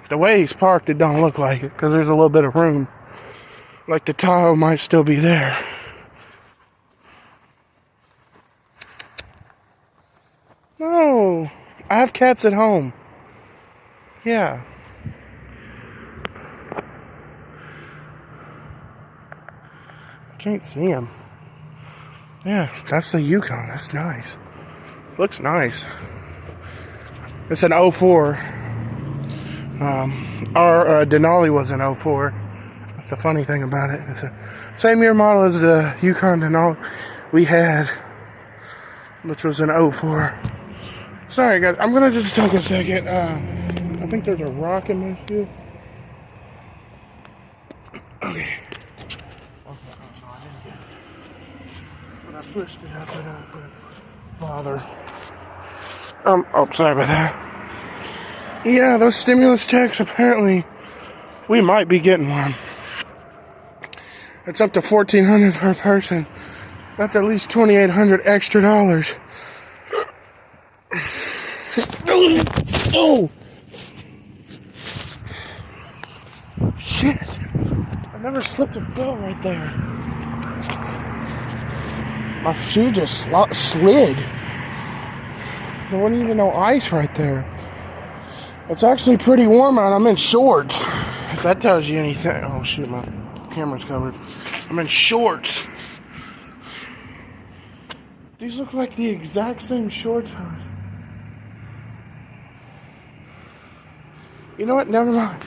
The way he's parked, it don't look like it, because there's a little bit of room. Like the Tahoe might still be there. No, I have cats at home. Yeah. I can't see them. Yeah, that's the Yukon. That's nice. Looks nice. It's an 04. Our Denali was an 04. That's the funny thing about it. It's the same year model as the Yukon Denali we had, which was an 04. Sorry guys, I'm gonna just take a second. I think there's a rock in my shoe. Okay. Oh, no, I didn't get it. But I pushed it up and up and bother. Oh, sorry about that. Yeah, those stimulus checks, apparently, we might be getting one. It's up to $1,400 per person. That's at least $2,800 extra dollars. Oh! Shit! I never slipped a bill right there. My shoe just slid. There wasn't even no ice right there. It's actually pretty warm out. I'm in shorts. If that tells you anything. Oh shoot, my camera's covered. I'm in shorts. These look like the exact same shorts. You know what? Never mind.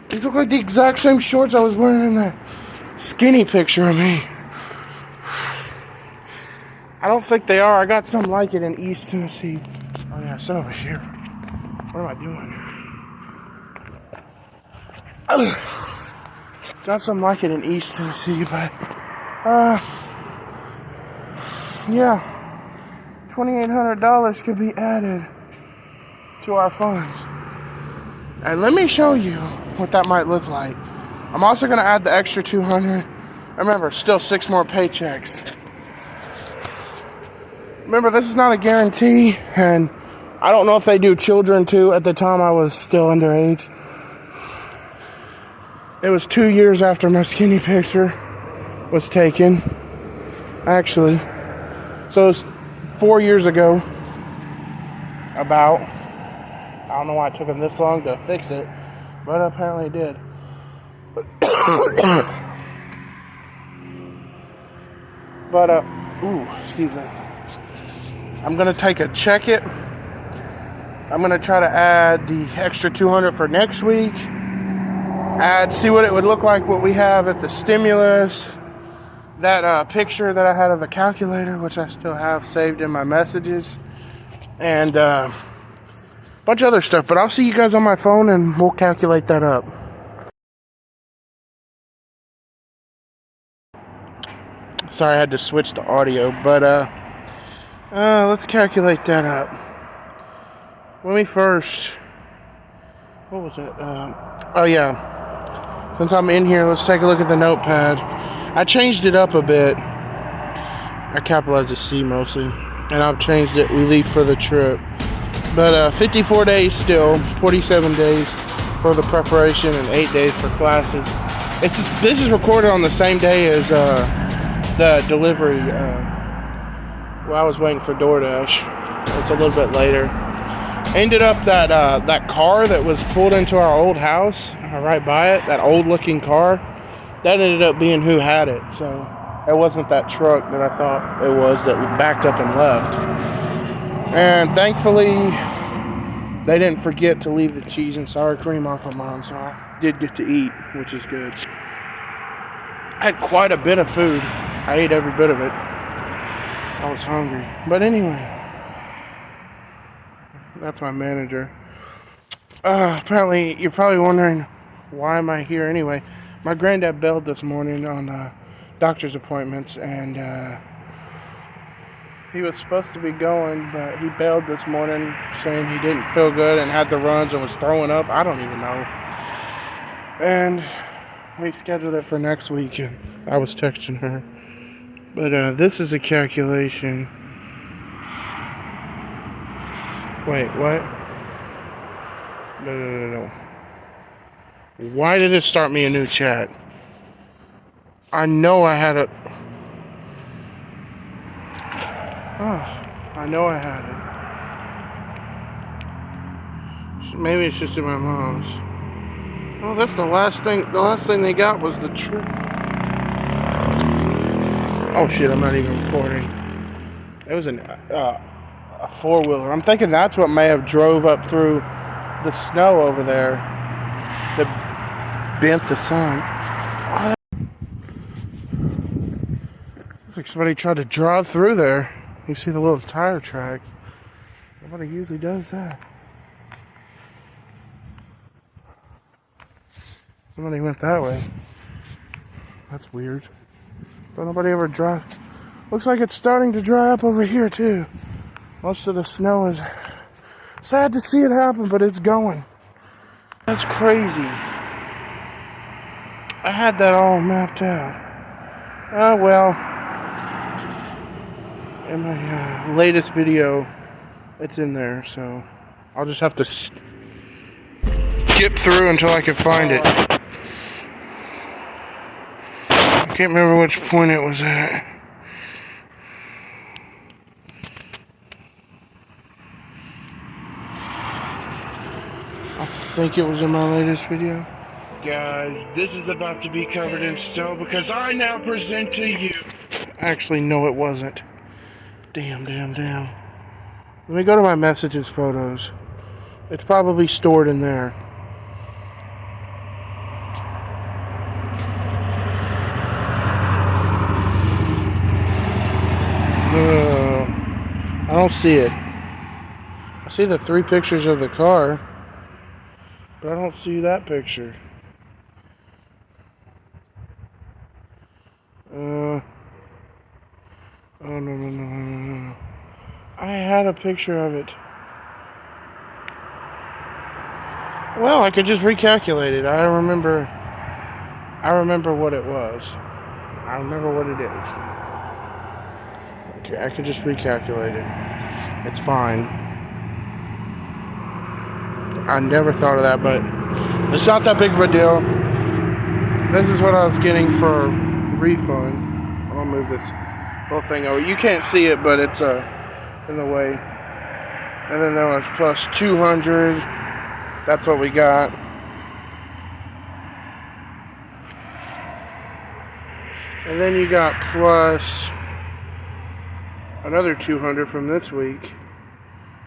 These look like the exact same shorts I was wearing in that skinny picture of me. I don't think they are. I got some like it in East Tennessee. Oh yeah, it's over here. What am I doing? Got some like it in East Tennessee, but yeah, $2,800 could be added to our funds. And let me show you what that might look like. I'm also going to add the extra $200. Remember, still 6 more paychecks. Remember, this is not a guarantee, and I don't know if they do children too. At the time, I was still underage. It was 2 years after my skinny picture was taken, actually. So it was 4 years ago, about. I don't know why it took them this long to fix it, but apparently it did. But, excuse me. I'm going to check it. I'm going to try to add the extra $200 for next week. See what it would look like, what we have at the stimulus. That picture that I had of the calculator, which I still have saved in my messages. And a bunch of other stuff. But I'll see you guys on my phone and we'll calculate that up. Sorry, I had to switch the audio. But let's calculate that up. Let me first... What was it? Oh, yeah. Since I'm in here, let's take a look at the notepad. I changed it up a bit. I capitalized the C mostly. And I've changed it. We leave for the trip. But 54 days still. 47 days for the preparation and 8 days for classes. This is recorded on the same day as the delivery. Well, I was waiting for DoorDash. It's a little bit later. Ended up that car that was pulled into our old house right by it, that old looking car, that ended up being who had it. So it wasn't that truck that I thought it was that backed up and left. And thankfully they didn't forget to leave the cheese and sour cream off of mine, so I did get to eat, which is good. I had quite a bit of food. I ate every bit of it. I was hungry. But anyway, that's my manager. Apparently, you're probably wondering, why am I here anyway? My granddad bailed this morning on doctor's appointments, and he was supposed to be going, but he bailed this morning saying he didn't feel good and had the runs and was throwing up. I don't even know. And we scheduled it for next week, and I was texting her. But this is a calculation. Wait, what? No. Why did it start me a new chat? I know I had it. I know I had it. Maybe it's just in my mom's. Oh, that's the last thing. The last thing they got was the trip. Oh shit! I'm not even recording. It was a four-wheeler. I'm thinking that's what may have drove up through the snow over there that bent the sun. Looks like somebody tried to drive through there. You see the little tire track. Nobody usually does that. Somebody went that way. That's weird. But nobody ever dry. Looks like it's starting to dry up over here too. Most of the snow is sad to see it happen, but it's going. That's crazy. I had that all mapped out. Oh well. In my latest video, it's in there, so I'll just have to skip through until I can find it. I can't remember which point it was at. I think it was in my latest video. Guys, this is about to be covered in snow because I now present to you. Actually, no, it wasn't. Damn. Let me go to my messages photos. It's probably stored in there. I don't see it. I see the 3 pictures of the car, but I don't see that picture. Oh, no. I had a picture of it. Well, I could just recalculate it. I remember what it was. I remember what it is. Okay, I could just recalculate it. It's fine. I never thought of that, but it's not that big of a deal. This is what I was getting for refund. I'm gonna move this whole thing over. You can't see it, but it's in the way. And then there was plus 200. That's what we got. And then you got plus another 200 from this week.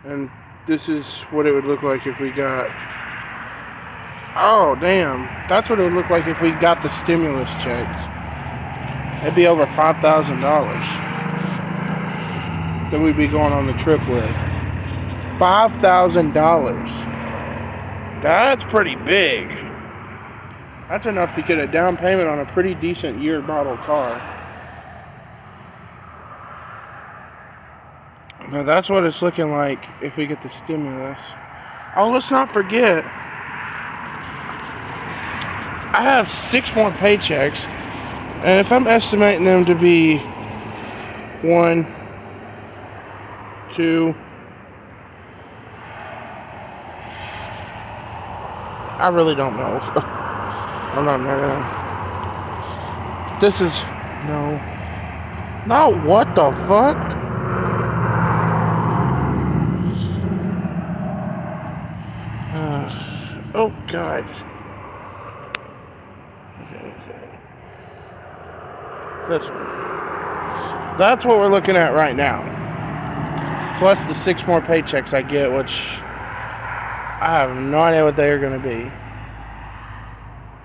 And this is what it would look like if we got... Oh, damn. That's what it would look like if we got the stimulus checks. It'd be over $5,000 that we'd be going on the trip with. $5,000. That's pretty big. That's enough to get a down payment on a pretty decent year model car. Now that's what it's looking like if we get the stimulus. Oh, let's not forget, I have 6 more paychecks, and if I'm estimating them to be 1, 2, I really don't know. I'm not know. This is no. What the fuck? Oh God. Okay. That's what we're looking at right now. Plus the 6 more paychecks I get, which I have no idea what they are going to be.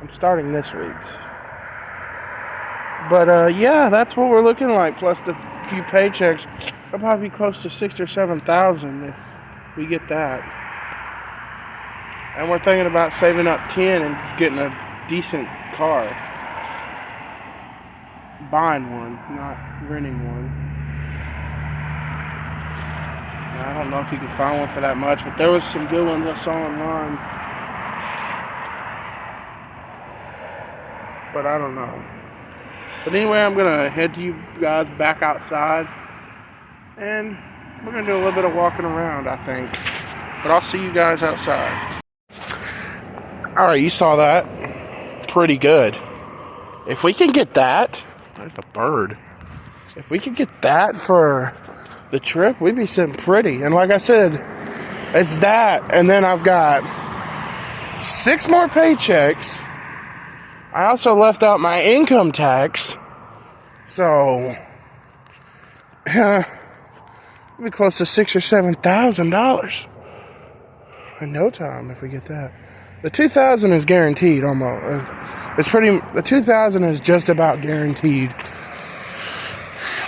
I'm starting this week's. But yeah, that's what we're looking like. Plus the few paychecks, it'll probably be close to 6,000 or 7,000 if we get that. And we're thinking about saving up 10 and getting a decent car. Buying one, not renting one. I don't know if you can find one for that much, but there was some good ones I saw online. But I don't know. But anyway, I'm going to head to you guys back outside. And we're going to do a little bit of walking around, I think. But I'll see you guys outside. Alright, you saw that. Pretty good. If we can get that... There's a bird. If we could get that for the trip, we'd be sitting pretty. And like I said, it's that. And then I've got 6 more paychecks. I also left out my income tax. So, it'll be close to $6,000 or $7,000 in no time if we get that. The 2,000 is guaranteed almost. The 2,000 is just about guaranteed.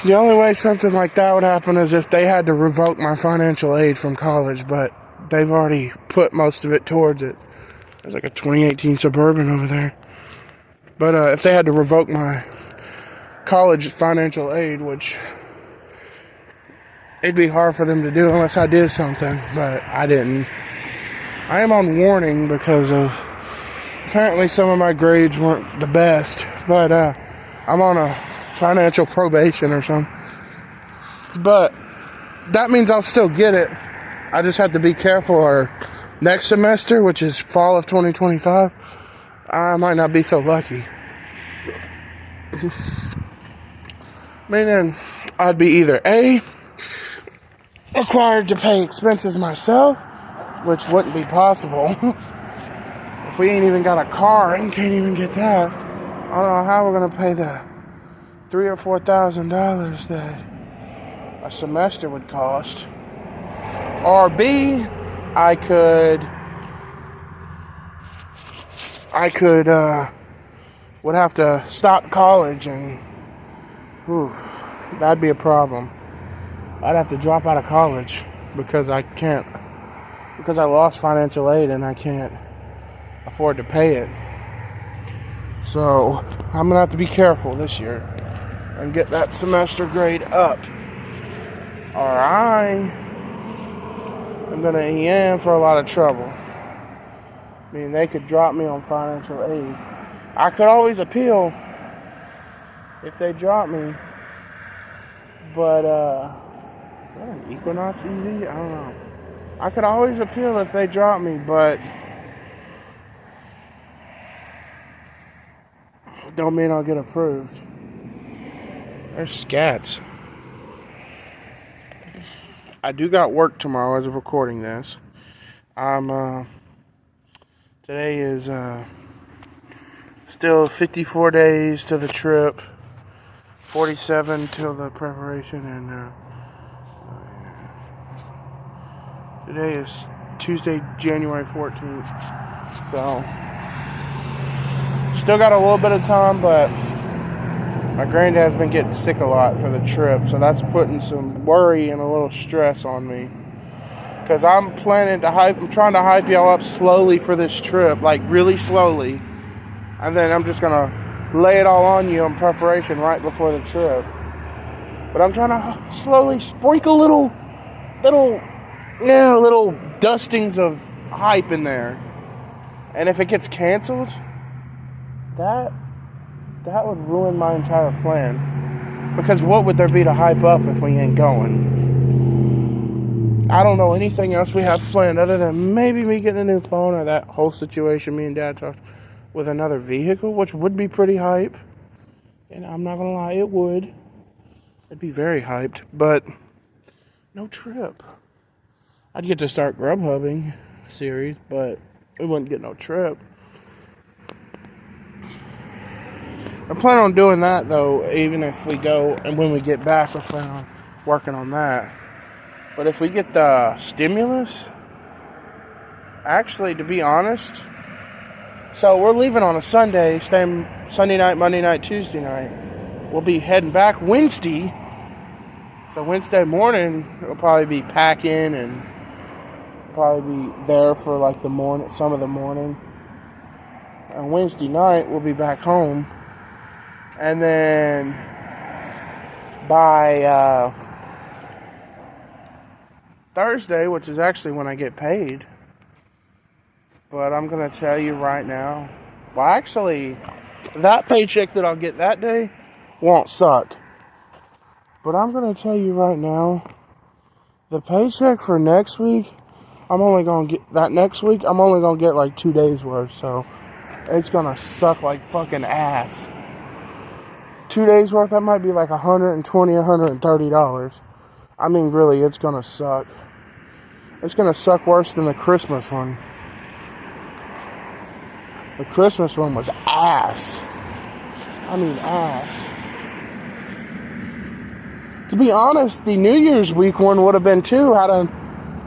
The only way something like that would happen is if they had to revoke my financial aid from college, but they've already put most of it towards it. There's like a 2018 Suburban over there. But if they had to revoke my college financial aid, which it'd be hard for them to do unless I did something, but I didn't. I am on warning because of apparently some of my grades weren't the best, but I'm on a financial probation or something. But that means I'll still get it. I just have to be careful, or next semester, which is fall of 2025, I might not be so lucky. Meaning I'd be either A, required to pay expenses myself, which wouldn't be possible. If we ain't even got a car and can't even get that, I don't know how we're gonna pay the $3,000 or $4,000 that a semester would cost. Or B, I could would have to stop college, and that'd be a problem. I'd have to drop out of college because I lost financial aid and I can't afford to pay it. So I'm gonna have to be careful this year and get that semester grade up, or I am gonna be in for a lot of trouble. I mean, they could drop me on financial aid. I could always appeal if they drop me, but is that an Equinox EV? I don't know. I could always appeal if they drop me, but don't mean I'll get approved. There's scats. I do got work tomorrow as of recording this. Today is still 54 days to the trip, 47 till the preparation, and today is Tuesday, January 14th. So still got a little bit of time, but my granddad's been getting sick a lot for the trip, so that's putting some worry and a little stress on me. Because I'm trying to hype y'all up slowly for this trip, like really slowly. And then I'm just gonna lay it all on you in preparation right before the trip. But I'm trying to slowly sprinkle little dustings of hype in there. And if it gets canceled, that would ruin my entire plan. Because what would there be to hype up if we ain't going? I don't know anything else we have planned other than maybe me getting a new phone, or that whole situation me and Dad talked with another vehicle, which would be pretty hype. And I'm not gonna lie, it would. It'd be very hyped, but no trip. I'd get to start Grubhubbing series, but we wouldn't get no trip. I plan on doing that though, even if we go, and when we get back, I plan on working on that. But if we get the stimulus, actually, to be honest, so we're leaving on a Sunday, staying Sunday night, Monday night, Tuesday night. We'll be heading back Wednesday. So Wednesday morning, we'll probably be packing and probably be there for like the morning, some of the morning. And Wednesday night, we'll be back home. And then by Thursday, which is actually when I get paid, but I'm going to tell you right now, well, actually, that paycheck that I'll get that day won't suck. But I'm going to tell you right now, the paycheck for next week, I'm only going to get like 2 days worth, so it's going to suck like fucking ass. 2 days worth, that might be like $120, $130. I mean, really, it's going to suck. It's going to suck worse than the Christmas one. The Christmas one was ass. I mean, ass. To be honest, the New Year's week one would have been too, had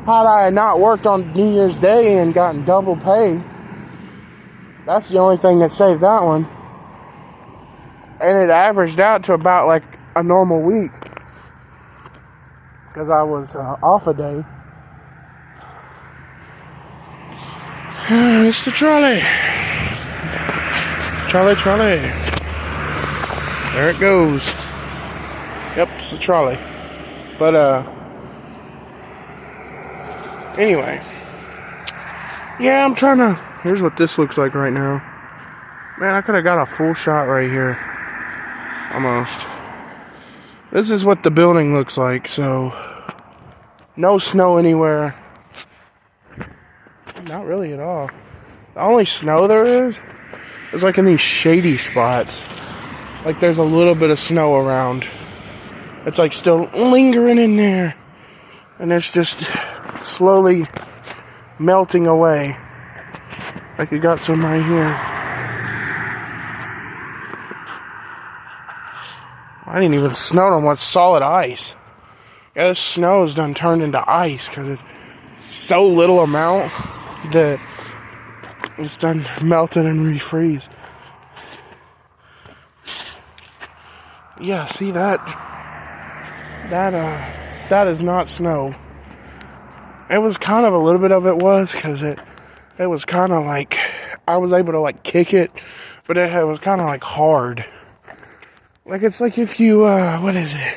I not worked on New Year's Day and gotten double pay. That's the only thing that saved that one. And it averaged out to about like a normal week. Because I was off a day. It's the trolley. trolley, trolley. There it goes. Yep, it's a trolley. But, anyway. Yeah, I'm trying to... Here's what this looks like right now. Man, I could have got a full shot right here. Almost. This is what the building looks like, so... No snow anywhere. Not really at all. The only snow there is like in these shady spots. Like there's a little bit of snow around. It's like still lingering in there. And it's just slowly melting away. Like you got some right here. I didn't even snow on what's solid ice. Yeah, this snow is done turned into ice because it's so little amount that it's done melted and refreeze. Yeah, see that? That is not snow. It was kind of a little bit of it was because it was kind of like I was able to like kick it, but it was kind of like hard. Like it's like if you what is it?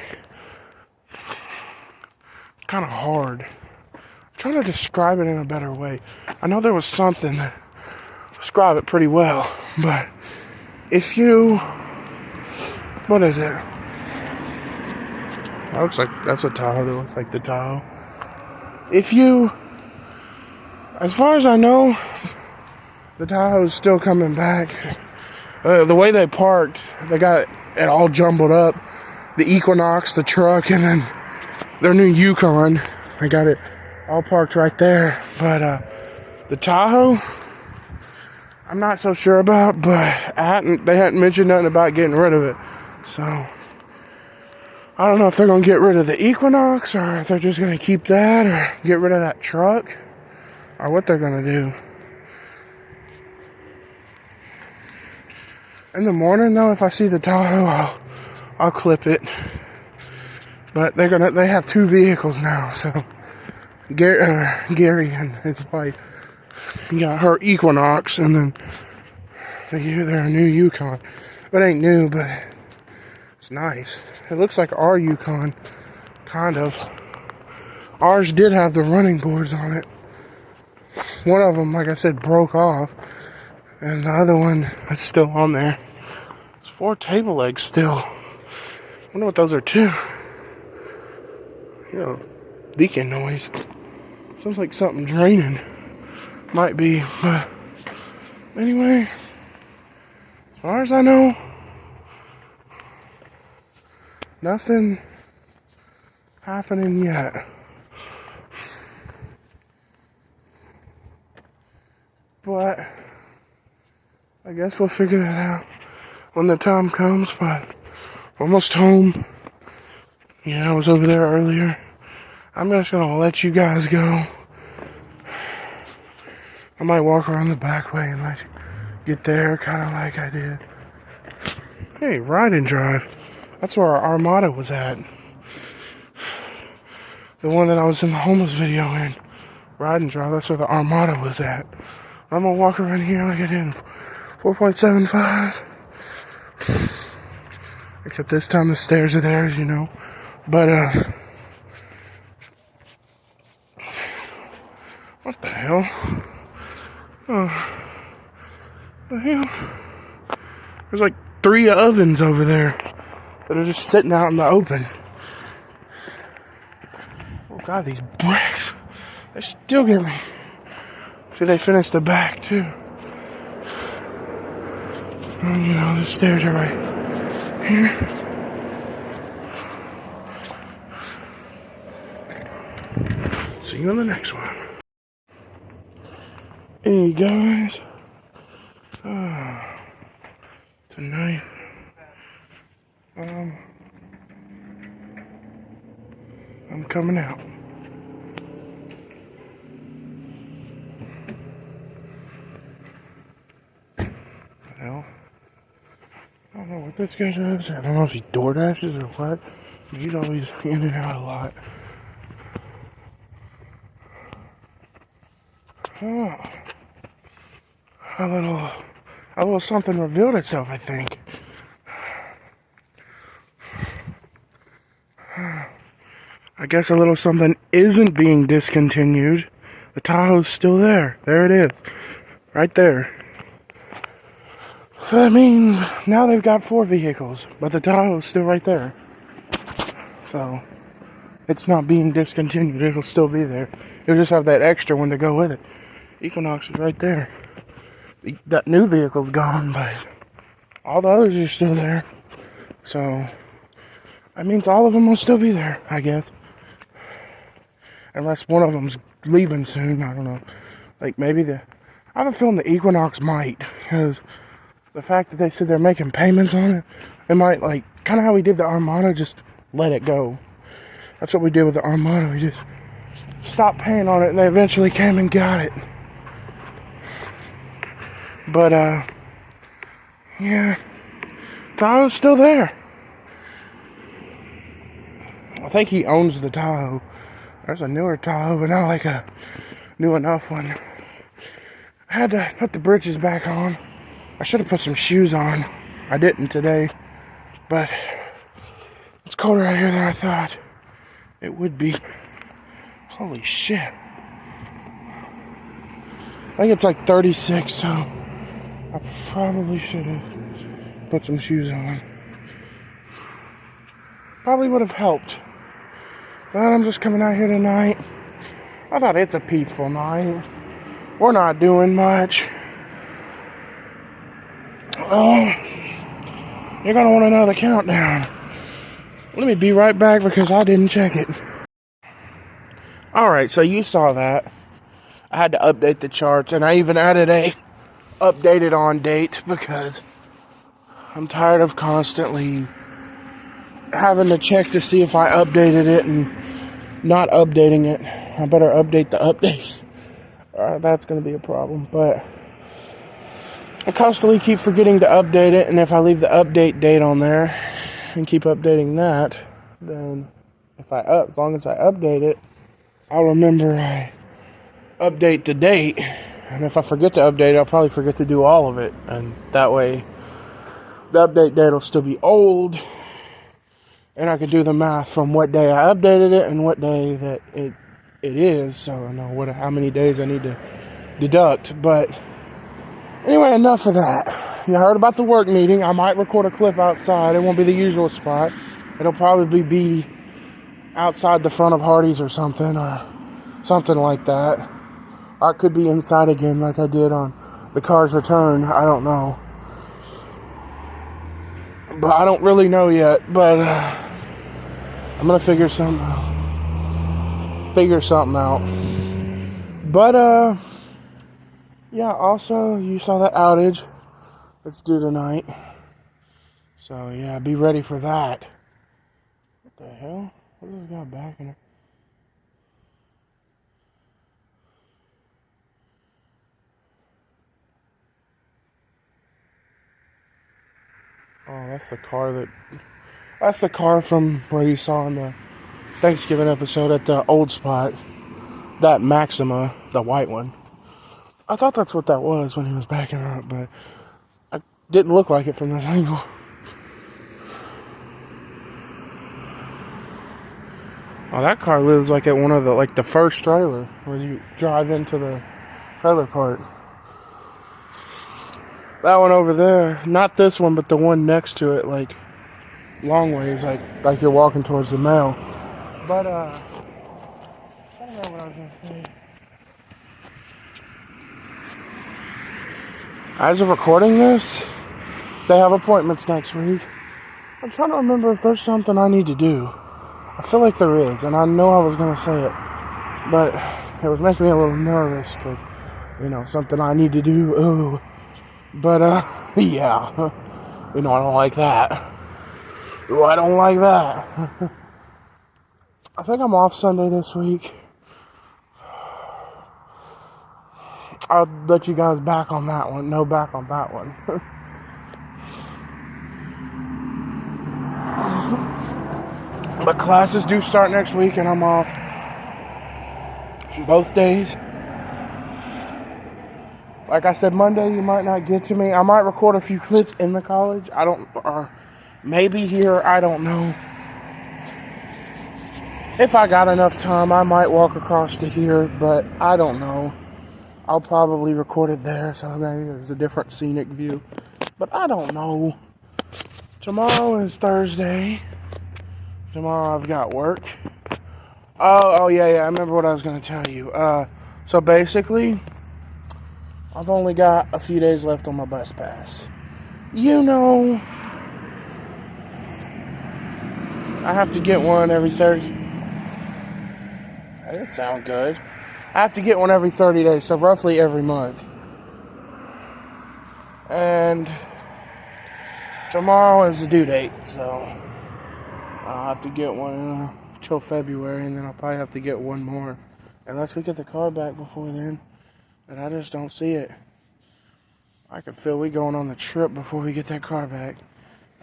Kind of hard. I'm trying to describe it in a better way. I know there was something that describe it pretty well, but if you, what is it? That looks like that's a Tahoe. That looks like the Tahoe. If you, as far as I know, the Tahoe's still coming back. The way they parked, they got it all jumbled up. The Equinox, the truck, and then their new Yukon. I got it all parked right there. But the Tahoe, I'm not so sure about, but they hadn't mentioned nothing about getting rid of it. So, I don't know if they're going to get rid of the Equinox, or if they're just going to keep that, or get rid of that truck, or what they're going to do. In the morning, though, if I see the Tahoe, I'll clip it. But they have two vehicles now, so Gary and his wife got her Equinox, and then their new Yukon. It ain't new, but it's nice. It looks like our Yukon, kind of. Ours did have the running boards on it. One of them, like I said, broke off, and the other one is still on there. It's 4 table legs still. I wonder what those are too. You know, beacon noise. Sounds like something draining. Might be, but anyway, as far as I know, nothing happening yet. But I guess we'll figure that out when the time comes. But almost home. Yeah, I was over there earlier. I'm just gonna let you guys go. I might walk around the back way and let you get there, kind of like I did. Hey, ride and drive. That's where our Armada was at. The one that I was in the homeless video in. Ride and drive, that's where the Armada was at. I'm gonna walk around here like I did in 4.75. Except this time the stairs are there, as you know. But, what the hell? The hell? There's like 3 ovens over there that are just sitting out in the open. Oh God, these bricks. They still get me. See, they finished the back too. And, you know, the stairs are right here. See you on the next one. Hey guys. Tonight. I'm coming out. Well, I don't know what this guy does. I don't know if he door dashes or what. But he's always in and out a lot. Oh, a little a little something revealed itself, I think. I guess a little something isn't being discontinued. The Tahoe's still there. There it is. Right there. So that means now they've got 4 vehicles, but the Tahoe's still right there. So it's not being discontinued. It'll still be there. You'll just have that extra one to go with it. Equinox is right there. That new vehicle's gone, but all the others are still there. So that means all of them will still be there, I guess. Unless one of them's leaving soon, I don't know. Like maybe I have a feeling the Equinox might, because the fact that they said they're making payments on it, it might, like, kind of how we did the Armada, just let it go. That's what we did with the Armada. We just stopped paying on it, and they eventually came and got it. But, yeah, Tahoe's still there. I think he owns the Tahoe. There's a newer Tahoe, but not like a new enough one. I had to put the britches back on. I should have put some shoes on. I didn't today, but it's colder out here than I thought it would be. Holy shit. I think it's like 36, so I probably should have put some shoes on. Probably would have helped. But I'm just coming out here tonight. I thought it's a peaceful night. We're not doing much. Oh, you're gonna want to know the countdown. Let me be right back because I didn't check it. Alright, so you saw that. I had to update the charts, and I even added a updated on date because I'm tired of constantly having to check to see if I updated it and not updating it. I better update the update. That's going to be a problem, but I constantly keep forgetting to update it, and if I leave the update date on there and keep updating that, then as long as I update it, I'll remember I update the date, and if I forget to update it, I'll probably forget to do all of it, and that way the update date will still be old, and I could do the math from what day I updated it and what day that it is, so I know how many days I need to deduct. But anyway, enough of that. You heard about the work meeting. I might record a clip outside. It won't be the usual spot. It'll probably be outside the front of Hardee's or something like that. Or it could be inside again like I did on the Cars Return. I don't know. But I don't really know yet. But I'm going to figure something out. But, yeah, also, you saw that outage that's due tonight. So, yeah, be ready for that. What the hell? What does this guy back in it? Oh, that's the car from where you saw in the Thanksgiving episode at the old spot. That Maxima, the white one. I thought that's what that was when he was backing up, but it didn't look like it from this angle. Oh, that car lives like at one of the first trailer where you drive into the trailer park. That one over there, not this one, but the one next to it, like long ways, like you're walking towards the mail. But I don't know what I was gonna say. As of recording this, they have appointments next week. I'm trying to remember if there's something I need to do. I feel like there is, and I know I was going to say it, but it was making me a little nervous because, something I need to do. Ooh. But, yeah. I don't like that. Ooh, I don't like that. I think I'm off Sunday this week. I'll let you guys back on that one. No back on that one. But classes do start next week, and I'm off both days. Like I said, Monday you might not get to me. I might record a few clips in the college. Or maybe here, I don't know. If I got enough time, I might walk across to here, but I don't know. I'll probably record it there, so maybe there's a different scenic view. But I don't know. Tomorrow is Thursday. Tomorrow I've got work. Oh yeah, I remember what I was going to tell you. So basically, I've only got a few days left on my bus pass. You know, I have to get one every 30. That didn't sound good. I have to get one every 30 days, so roughly every month. And tomorrow is the due date, so I'll have to get one till February, and then I'll probably have to get one more. Unless we get the car back before then. But I just don't see it. I can feel we going on the trip before we get that car back.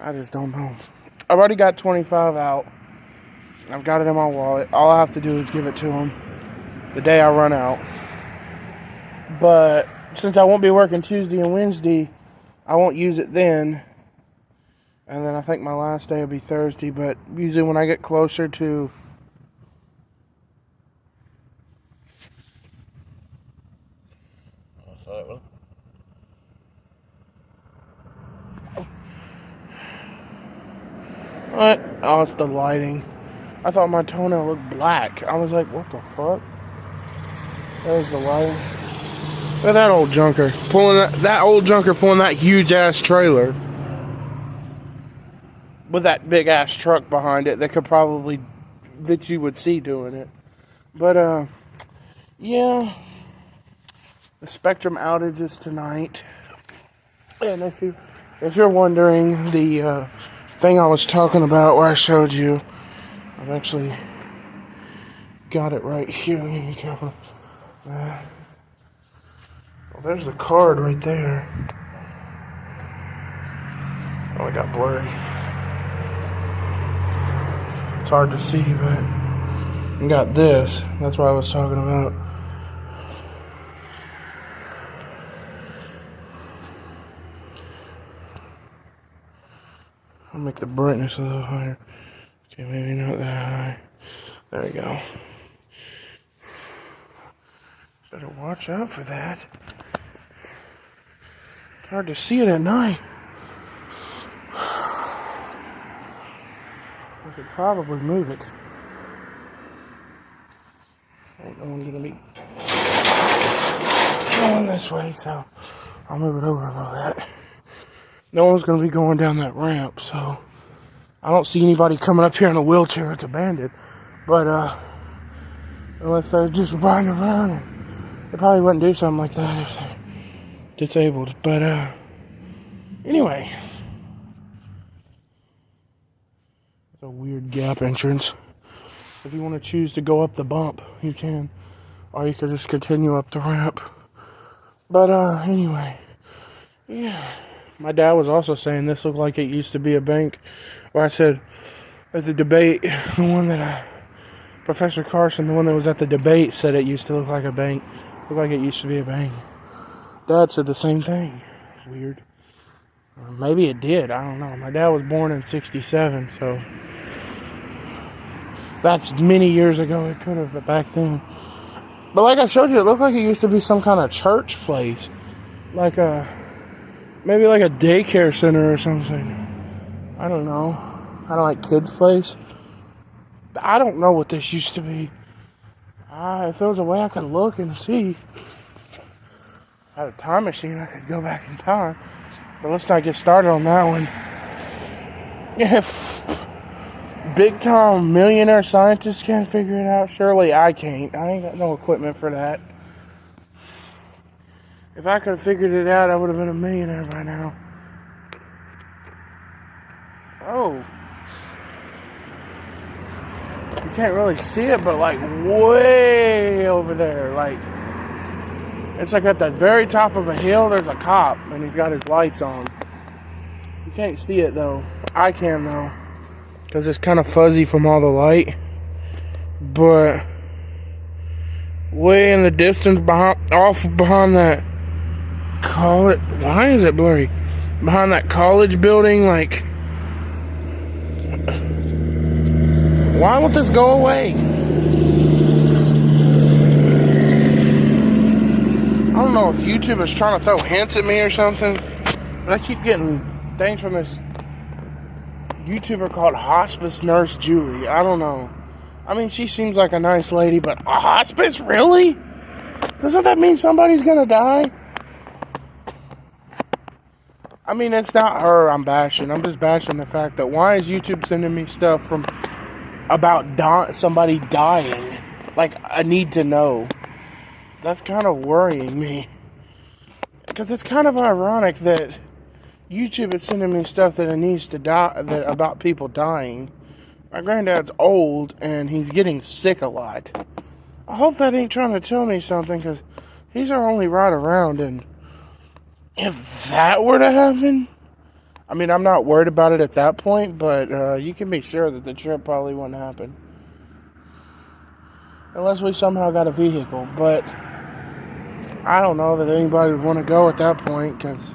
I just don't know. I've already got 25 out. I've got it in my wallet. All I have to do is give it to them the day I run out. But since I won't be working Tuesday and Wednesday, I won't use it then. And then I think my last day will be Thursday. But usually when I get closer to... What? Oh, it's the lighting. I thought my toenail looked black. I was like, what the fuck? There's the lighting. Look at that old junker. Pulling that old junker pulling that huge ass trailer. With that big ass truck behind it that you would see doing it. But yeah. The Spectrum outage is tonight. And if you're wondering, the thing I was talking about where I showed you, I've actually got it right here. Be careful. Well, there's the card right there. Oh, it got blurry. It's hard to see, but I got this. That's what I was talking about. I'll make the brightness a little higher. Okay, maybe not that high. There we go. Better watch out for that. It's hard to see it at night. I could probably move it. Ain't no one gonna be going this way, so I'll move it over a little bit. No one's gonna be going down that ramp, so I don't see anybody coming up here in a wheelchair. It's abandoned. But unless they're just riding around, and they probably wouldn't do something like that if they're disabled. But anyway, it's a weird gap entrance. If you want to choose to go up the bump, you can, or you could just continue up the ramp. But anyway, yeah. My dad was also saying this looked like it used to be a bank. Where I said at the debate, Professor Carson, the one that was at the debate, said it used to look like a bank. Looked like it used to be a bank. Dad said the same thing. Weird. Or maybe it did. I don't know. My dad was born in '67, so that's many years ago. It could have, but back then. But like I showed you, it looked like it used to be some kind of church place. Like maybe like a daycare center or something. I don't know. Kind of like kids' place. I don't know what this used to be. If there was a way I could look and see. If I had a time machine, I could go back in time. But let's not get started on that one. If big time millionaire scientists can't figure it out, surely I can't. I ain't got no equipment for that. If I could have figured it out, I would have been a millionaire by now. Oh. You can't really see it, but like way over there. Like, it's like at the very top of a hill, there's a cop, and he's got his lights on. You can't see it, though. I can, though. Because it's kind of fuzzy from all the light. But way in the distance, behind that Why is it blurry? Behind that college building, like, why won't this go away? I don't know if YouTube is trying to throw hints at me or something, but I keep getting things from this YouTuber called Hospice Nurse Julie. I don't know. I mean, she seems like a nice lady, but a hospice? Really? Doesn't that mean somebody's gonna die? I mean, it's not her I'm bashing. I'm just bashing the fact that why is YouTube sending me stuff from about somebody dying? Like, I need to know. That's kind of worrying me. Because it's kind of ironic that YouTube is sending me stuff that it needs to die, that about people dying. My granddad's old and he's getting sick a lot. I hope that ain't trying to tell me something, because he's our only ride around, and if that were to happen, I mean, I'm not worried about it at that point, but you can be sure that the trip probably wouldn't happen. Unless we somehow got a vehicle, but I don't know that anybody would want to go at that point, because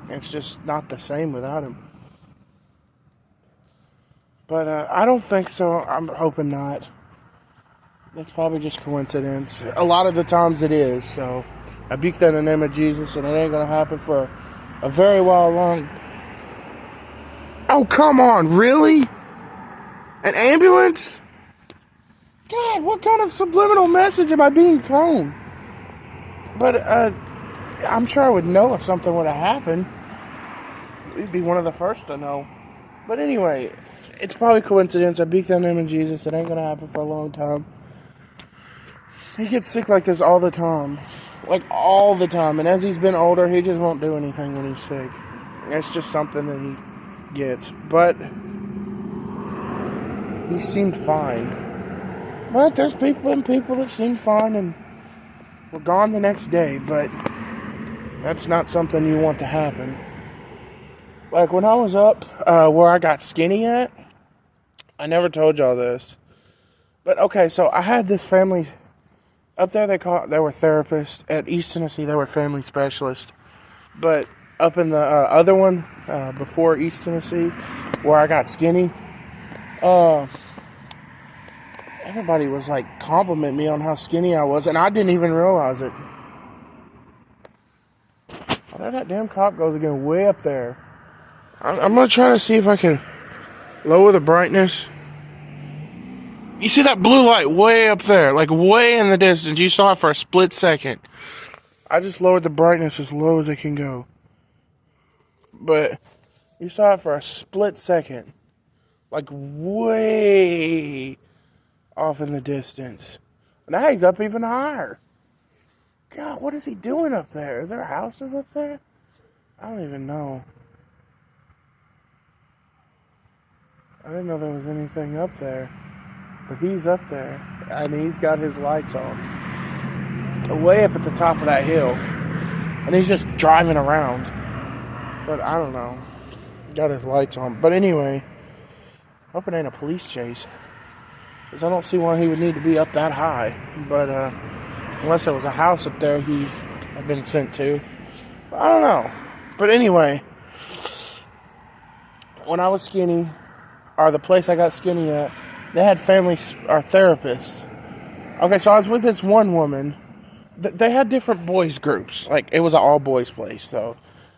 it's just not the same without him. But I don't think so. I'm hoping not. That's probably just coincidence. A lot of the times it is, so I rebuke that in the name of Jesus, and it ain't going to happen for a very while long. Oh, come on, really? An ambulance? God, what kind of subliminal message am I being thrown? But I'm sure I would know if something would have happened. We'd be one of the first to know. But anyway, it's probably coincidence. I rebuke that in the name of Jesus. It ain't going to happen for a long time. He gets sick like this all the time. Like, all the time. And as he's been older, he just won't do anything when he's sick. It's just something that he gets. But he seemed fine. But there's people that seemed fine and were gone the next day. But that's not something you want to happen. Like, when I was up where I got skinny at, I never told y'all this. But, okay, so I had this family. Up there, they were therapists. At East Tennessee, they were family specialists. But up in the other one, before East Tennessee, where I got skinny, everybody was like complimenting me on how skinny I was, and I didn't even realize it. Oh, there that damn cop goes again, way up there. I'm gonna try to see if I can lower the brightness. You see that blue light way up there, like way in the distance. You saw it for a split second. I just lowered the brightness as low as it can go. But you saw it for a split second. Like way off in the distance. Now he's up even higher. God, what is he doing up there? Is there houses up there? I don't even know. I didn't know there was anything up there. But he's up there, and he's got his lights on. Way up at the top of that hill. And he's just driving around. But I don't know. Got his lights on. But anyway, hope it ain't a police chase. Because I don't see why he would need to be up that high. But unless there was a house up there he had been sent to. But I don't know. But anyway, when I was skinny, or the place I got skinny at, they had family or therapists. Okay, so I was with this one woman. They had different boys groups. Like, it was an all-boys place. So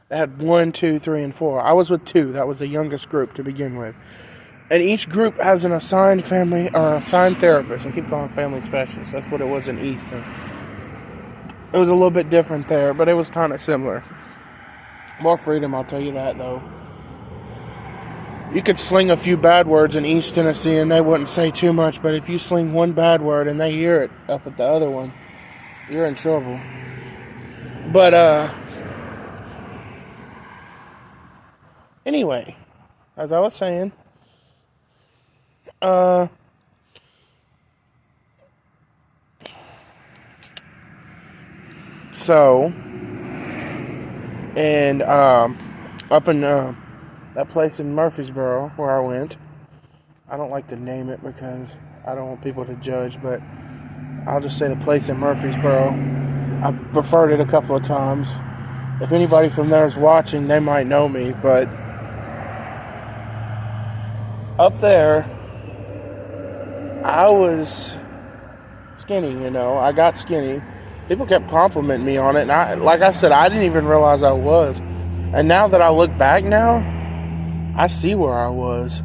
they had 1, 2, 3, and 4. I was with 2. That was the youngest group to begin with. And each group has an assigned family or assigned therapist. I keep calling family specialist. That's what it was in Easton. It was a little bit different there, but it was kind of similar. More freedom, I'll tell you that, though. You could sling a few bad words in East Tennessee and they wouldn't say too much, but if you sling one bad word and they hear it up at the other one, you're in trouble. But, anyway, as I was saying, up in, that place in Murfreesboro where I went. I don't like to name it because I don't want people to judge, but I'll just say the place in Murfreesboro. I preferred it a couple of times. If anybody from there is watching, they might know me, but up there, I was skinny, you know. I got skinny. People kept complimenting me on it, and like I said, I didn't even realize I was. And now that I look back now, I see where I was.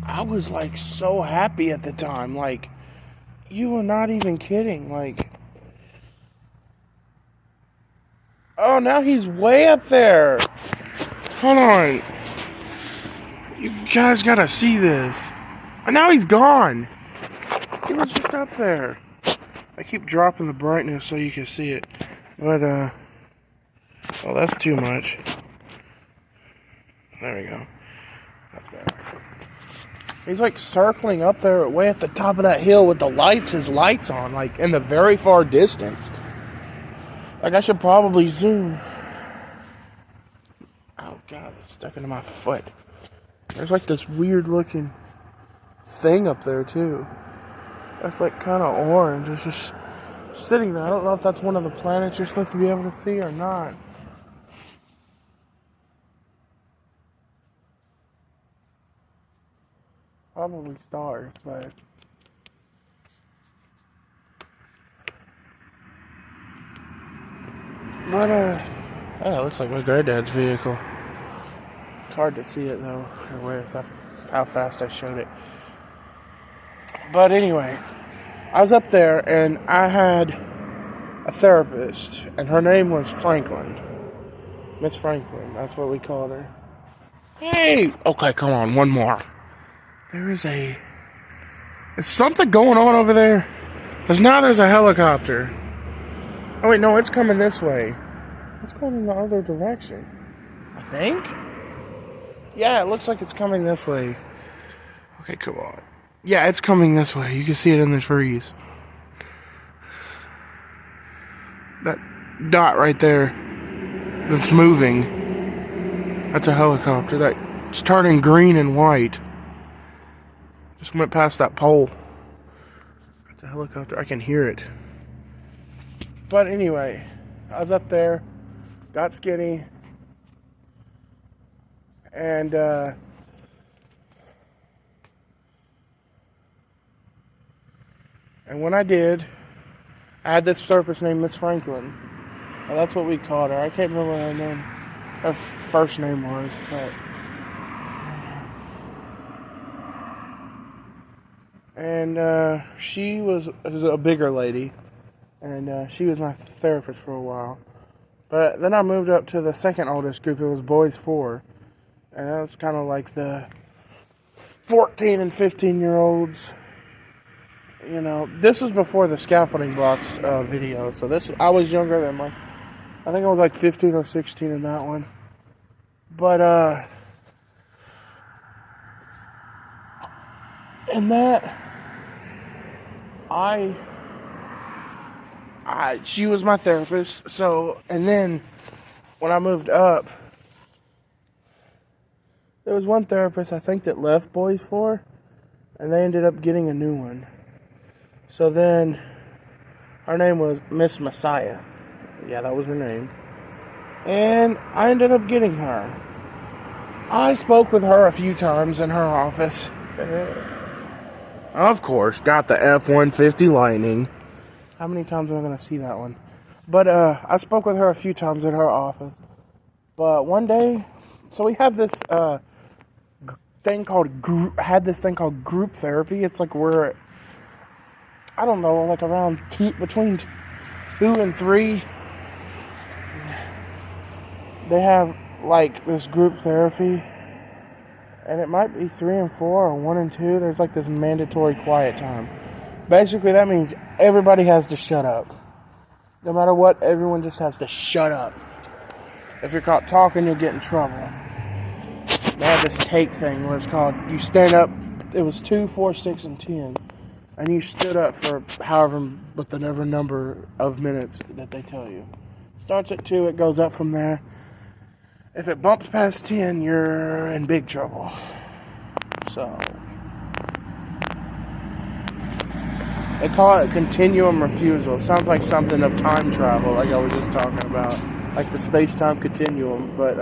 I was like so happy at the time. Like, you were not even kidding. Like, oh, now he's way up there. Hold on. You guys gotta see this. And now he's gone. He was just up there. I keep dropping the brightness so you can see it. But, oh, that's too much. There we go. That's better. He's like circling up there way at the top of that hill with his lights on, like in the very far distance. Like, I should probably zoom. Oh God, it's stuck into my foot. There's like this weird looking thing up there too. That's like kind of orange. It's just sitting there. I don't know if that's one of the planets you're supposed to be able to see or not. Probably stars, but oh, it looks like my granddad's vehicle. It's hard to see it though, with how fast I showed it. But anyway, I was up there and I had a therapist, and her name was Franklin. Miss Franklin, that's what we called her. Hey! Okay, come on, one more. Is something going on over there? Because now there's a helicopter. Oh wait, no, it's coming this way. It's going in the other direction, I think. Yeah, it looks like it's coming this way. Okay, come on. Yeah, it's coming this way. You can see it in the trees. That dot right there that's moving, that's a helicopter. That's turning green and white. Just went past that pole. That's a helicopter. I can hear it. But anyway, I was up there, got skinny, and when I did, I had this therapist named Miss Franklin. Well, that's what we called her. I can't remember what her first name was, but and she was a bigger lady, and she was my therapist for a while. But then I moved up to the second oldest group. It was boys 4, and that was kind of like the 14 and 15-year-olds. You know, this was before the scaffolding blocks video. So I was younger than I think I was like 15 or 16 in that one. But in that, she was my therapist. So, and then when I moved up, there was one therapist I think that left boys 4, and they ended up getting a new one. So then, her name was Miss Messiah. Yeah, that was her name. And I ended up getting her. I spoke with her a few times in her office. Of course, got the F-150 Lightning. How many times am I going to see that one? But I spoke with her a few times at her office. But one day, so we have this thing called group therapy. It's like I don't know, like around between 2 and 3, they have like this group therapy, and it might be 3 and 4 or 1 and 2. There's like this mandatory quiet time. Basically, that means everybody has to shut up. No matter what, everyone just has to shut up. If you're caught talking, you'll get in trouble. They have this take thing where it's called, you stand up. It was 2, 4, 6, and 10. And you stood up for whatever number of minutes that they tell you. Starts at 2, it goes up from there. If it bumps past 10, you're in big trouble. So, they call it continuum refusal. Sounds like something of time travel, like I was just talking about. like the space-time continuum. But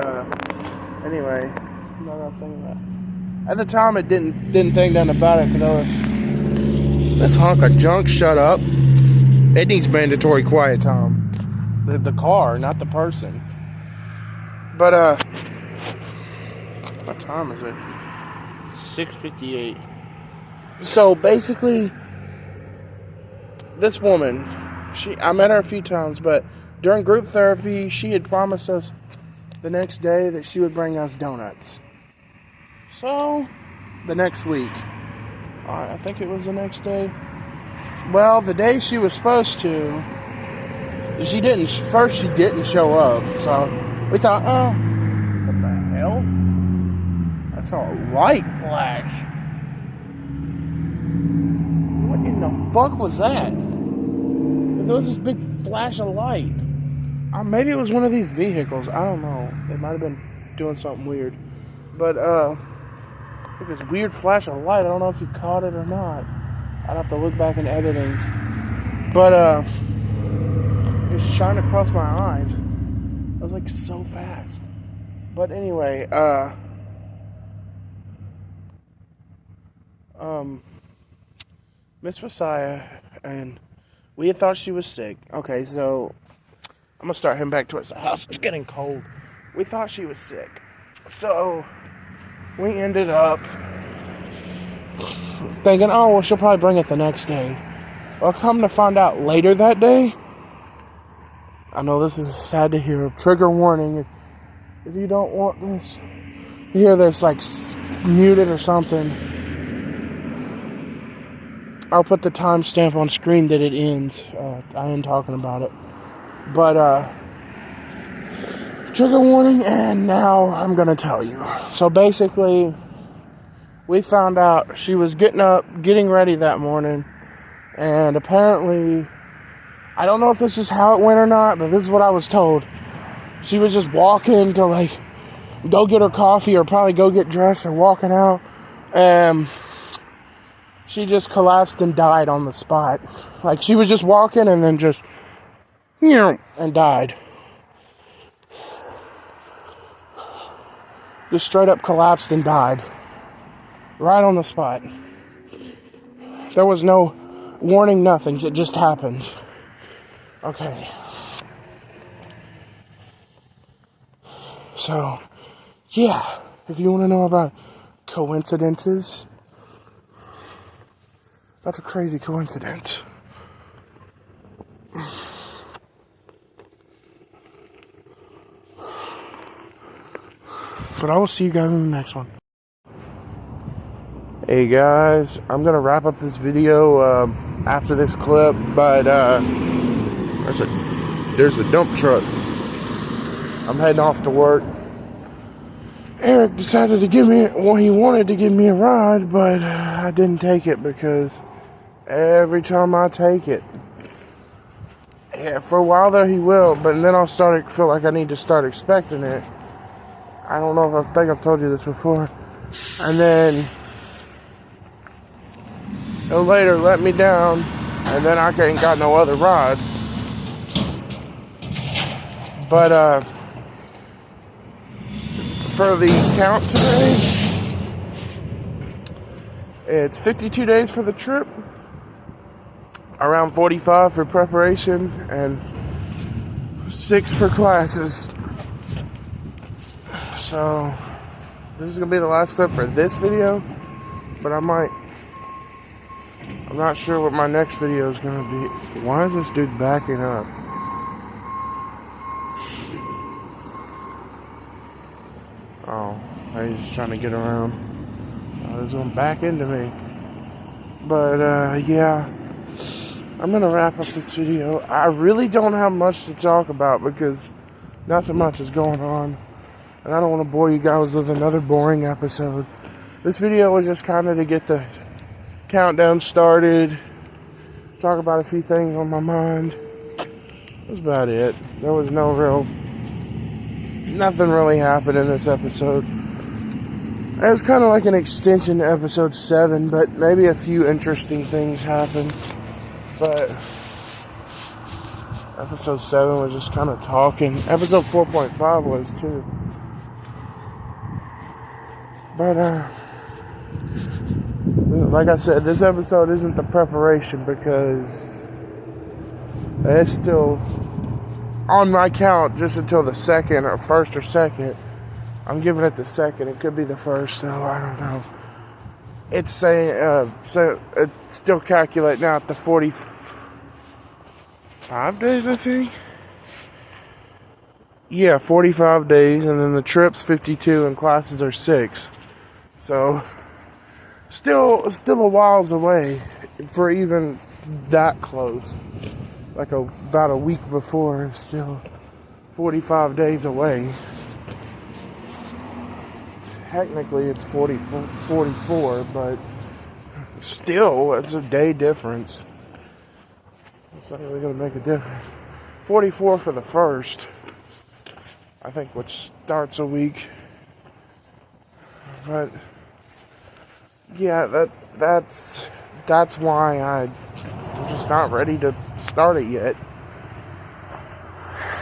anyway, another thing about at the time I didn't think nothing about it because I was this hunk of junk. Shut up! It needs mandatory quiet time. The car, not the person. But what time is it? 6:58. So basically, this woman, I met her a few times, but during group therapy, she had promised us the next day that she would bring us donuts. So, the next week, I think it was the next day. Well, the day she was supposed to, she didn't show up. So we thought, oh, what the hell? That's a light flash. What in the fuck was that? There was this big flash of light. Maybe it was one of these vehicles. I don't know. They might have been doing something weird. But, this weird flash of light. I don't know if you caught it or not. I'd have to look back in editing. But, it shined across my eyes. It was like so fast. But anyway, Miss Messiah, and we had thought she was sick. Okay, so I'm gonna start heading back towards the house. It's getting cold. We thought she was sick. So we ended up thinking, oh, well, she'll probably bring it the next day. Well, come to find out later that day, I know this is sad to hear. Trigger warning. If you don't want this, you hear this like muted or something, I'll put the timestamp on screen that it ends. I am talking about it. But, trigger warning, and now I'm gonna tell you. So basically, we found out she was getting ready that morning, and apparently, I don't know if this is how it went or not, but this is what I was told. She was just walking to, like, go get her coffee or probably go get dressed or walking out, and she just collapsed and died on the spot. Like, she was just walking and then just, and died. Just straight up collapsed and died. Right on the spot. There was no warning, nothing. It just happened. Okay. So, yeah. If you want to know about coincidences, that's a crazy coincidence. But I will see you guys in the next one. Hey guys, I'm gonna wrap up this video after this clip, but there's a dump truck. I'm heading off to work. Eric decided to give me, well, he wanted to give me a ride, but I didn't take it because every time I take it, yeah, for a while there he will, but then I'll feel like I need to start expecting it. I don't know if I think I've told you this before. And then he'll later let me down, and then I ain't got no other ride. But for the count today, it's 52 days for the trip, around 45 for preparation, and 6 for classes. So this is gonna be the last clip for this video, but I'm not sure what my next video is gonna be. Why is this dude backing up? Oh, he's just trying to get around. He's gonna back into me. But yeah, I'm gonna wrap up this video. I really don't have much to talk about because nothing much is going on. And I don't want to bore you guys with another boring episode. This video was just kind of to get the countdown started, talk about a few things on my mind. That's about it. There was nothing really happened in this episode. It was kind of like an extension to episode 7, but maybe a few interesting things happened. But Episode 7 was just kind of talking. Episode 4.5 was too. But, like I said, this episode isn't the preparation because it's still on my count just until the second or first or second. I'm giving it the second. It could be the first though. I don't know. It's saying, so it's still calculating out the 45 days, I think. Yeah, 45 days, and then the trip's 52, and classes are 6. So, still a whiles away for even that close. Like about a week before, it's still 45 days away. Technically, it's 44, but still, it's a day difference. It's not really going to make a difference. 44 for the first, I think, which starts a week. But yeah, that's why I'm just not ready to start it yet.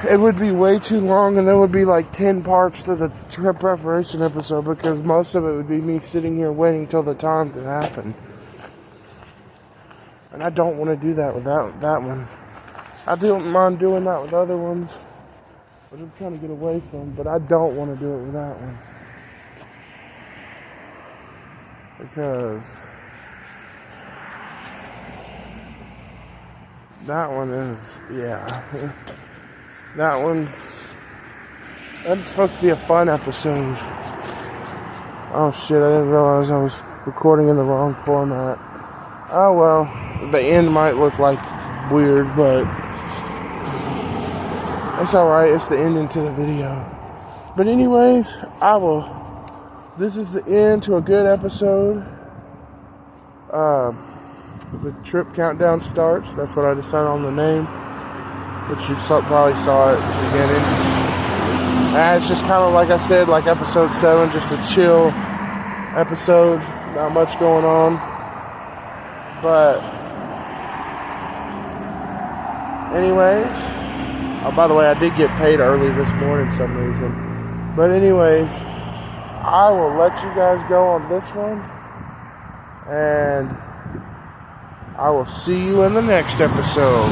It would be way too long, and there would be like 10 parts to the trip preparation episode because most of it would be me sitting here waiting till the time to happen. And I don't want to do that with that one. I don't mind doing that with other ones, but I'm trying to get away from. But I don't want to do it with that one because that one is, yeah. That one, that's supposed to be a fun episode. Oh shit, I didn't realize I was recording in the wrong format. Oh well, the end might look like weird, but it's alright, it's the ending to the video. But anyways, this is the end to a good episode. The trip countdown starts, that's what I decided on the name. Which you probably saw at the beginning. And it's just kind of like I said, like episode 7, just a chill episode. Not much going on. But anyways, oh, by the way, I did get paid early this morning for some reason. But anyways, I will let you guys go on this one. And I will see you in the next episode.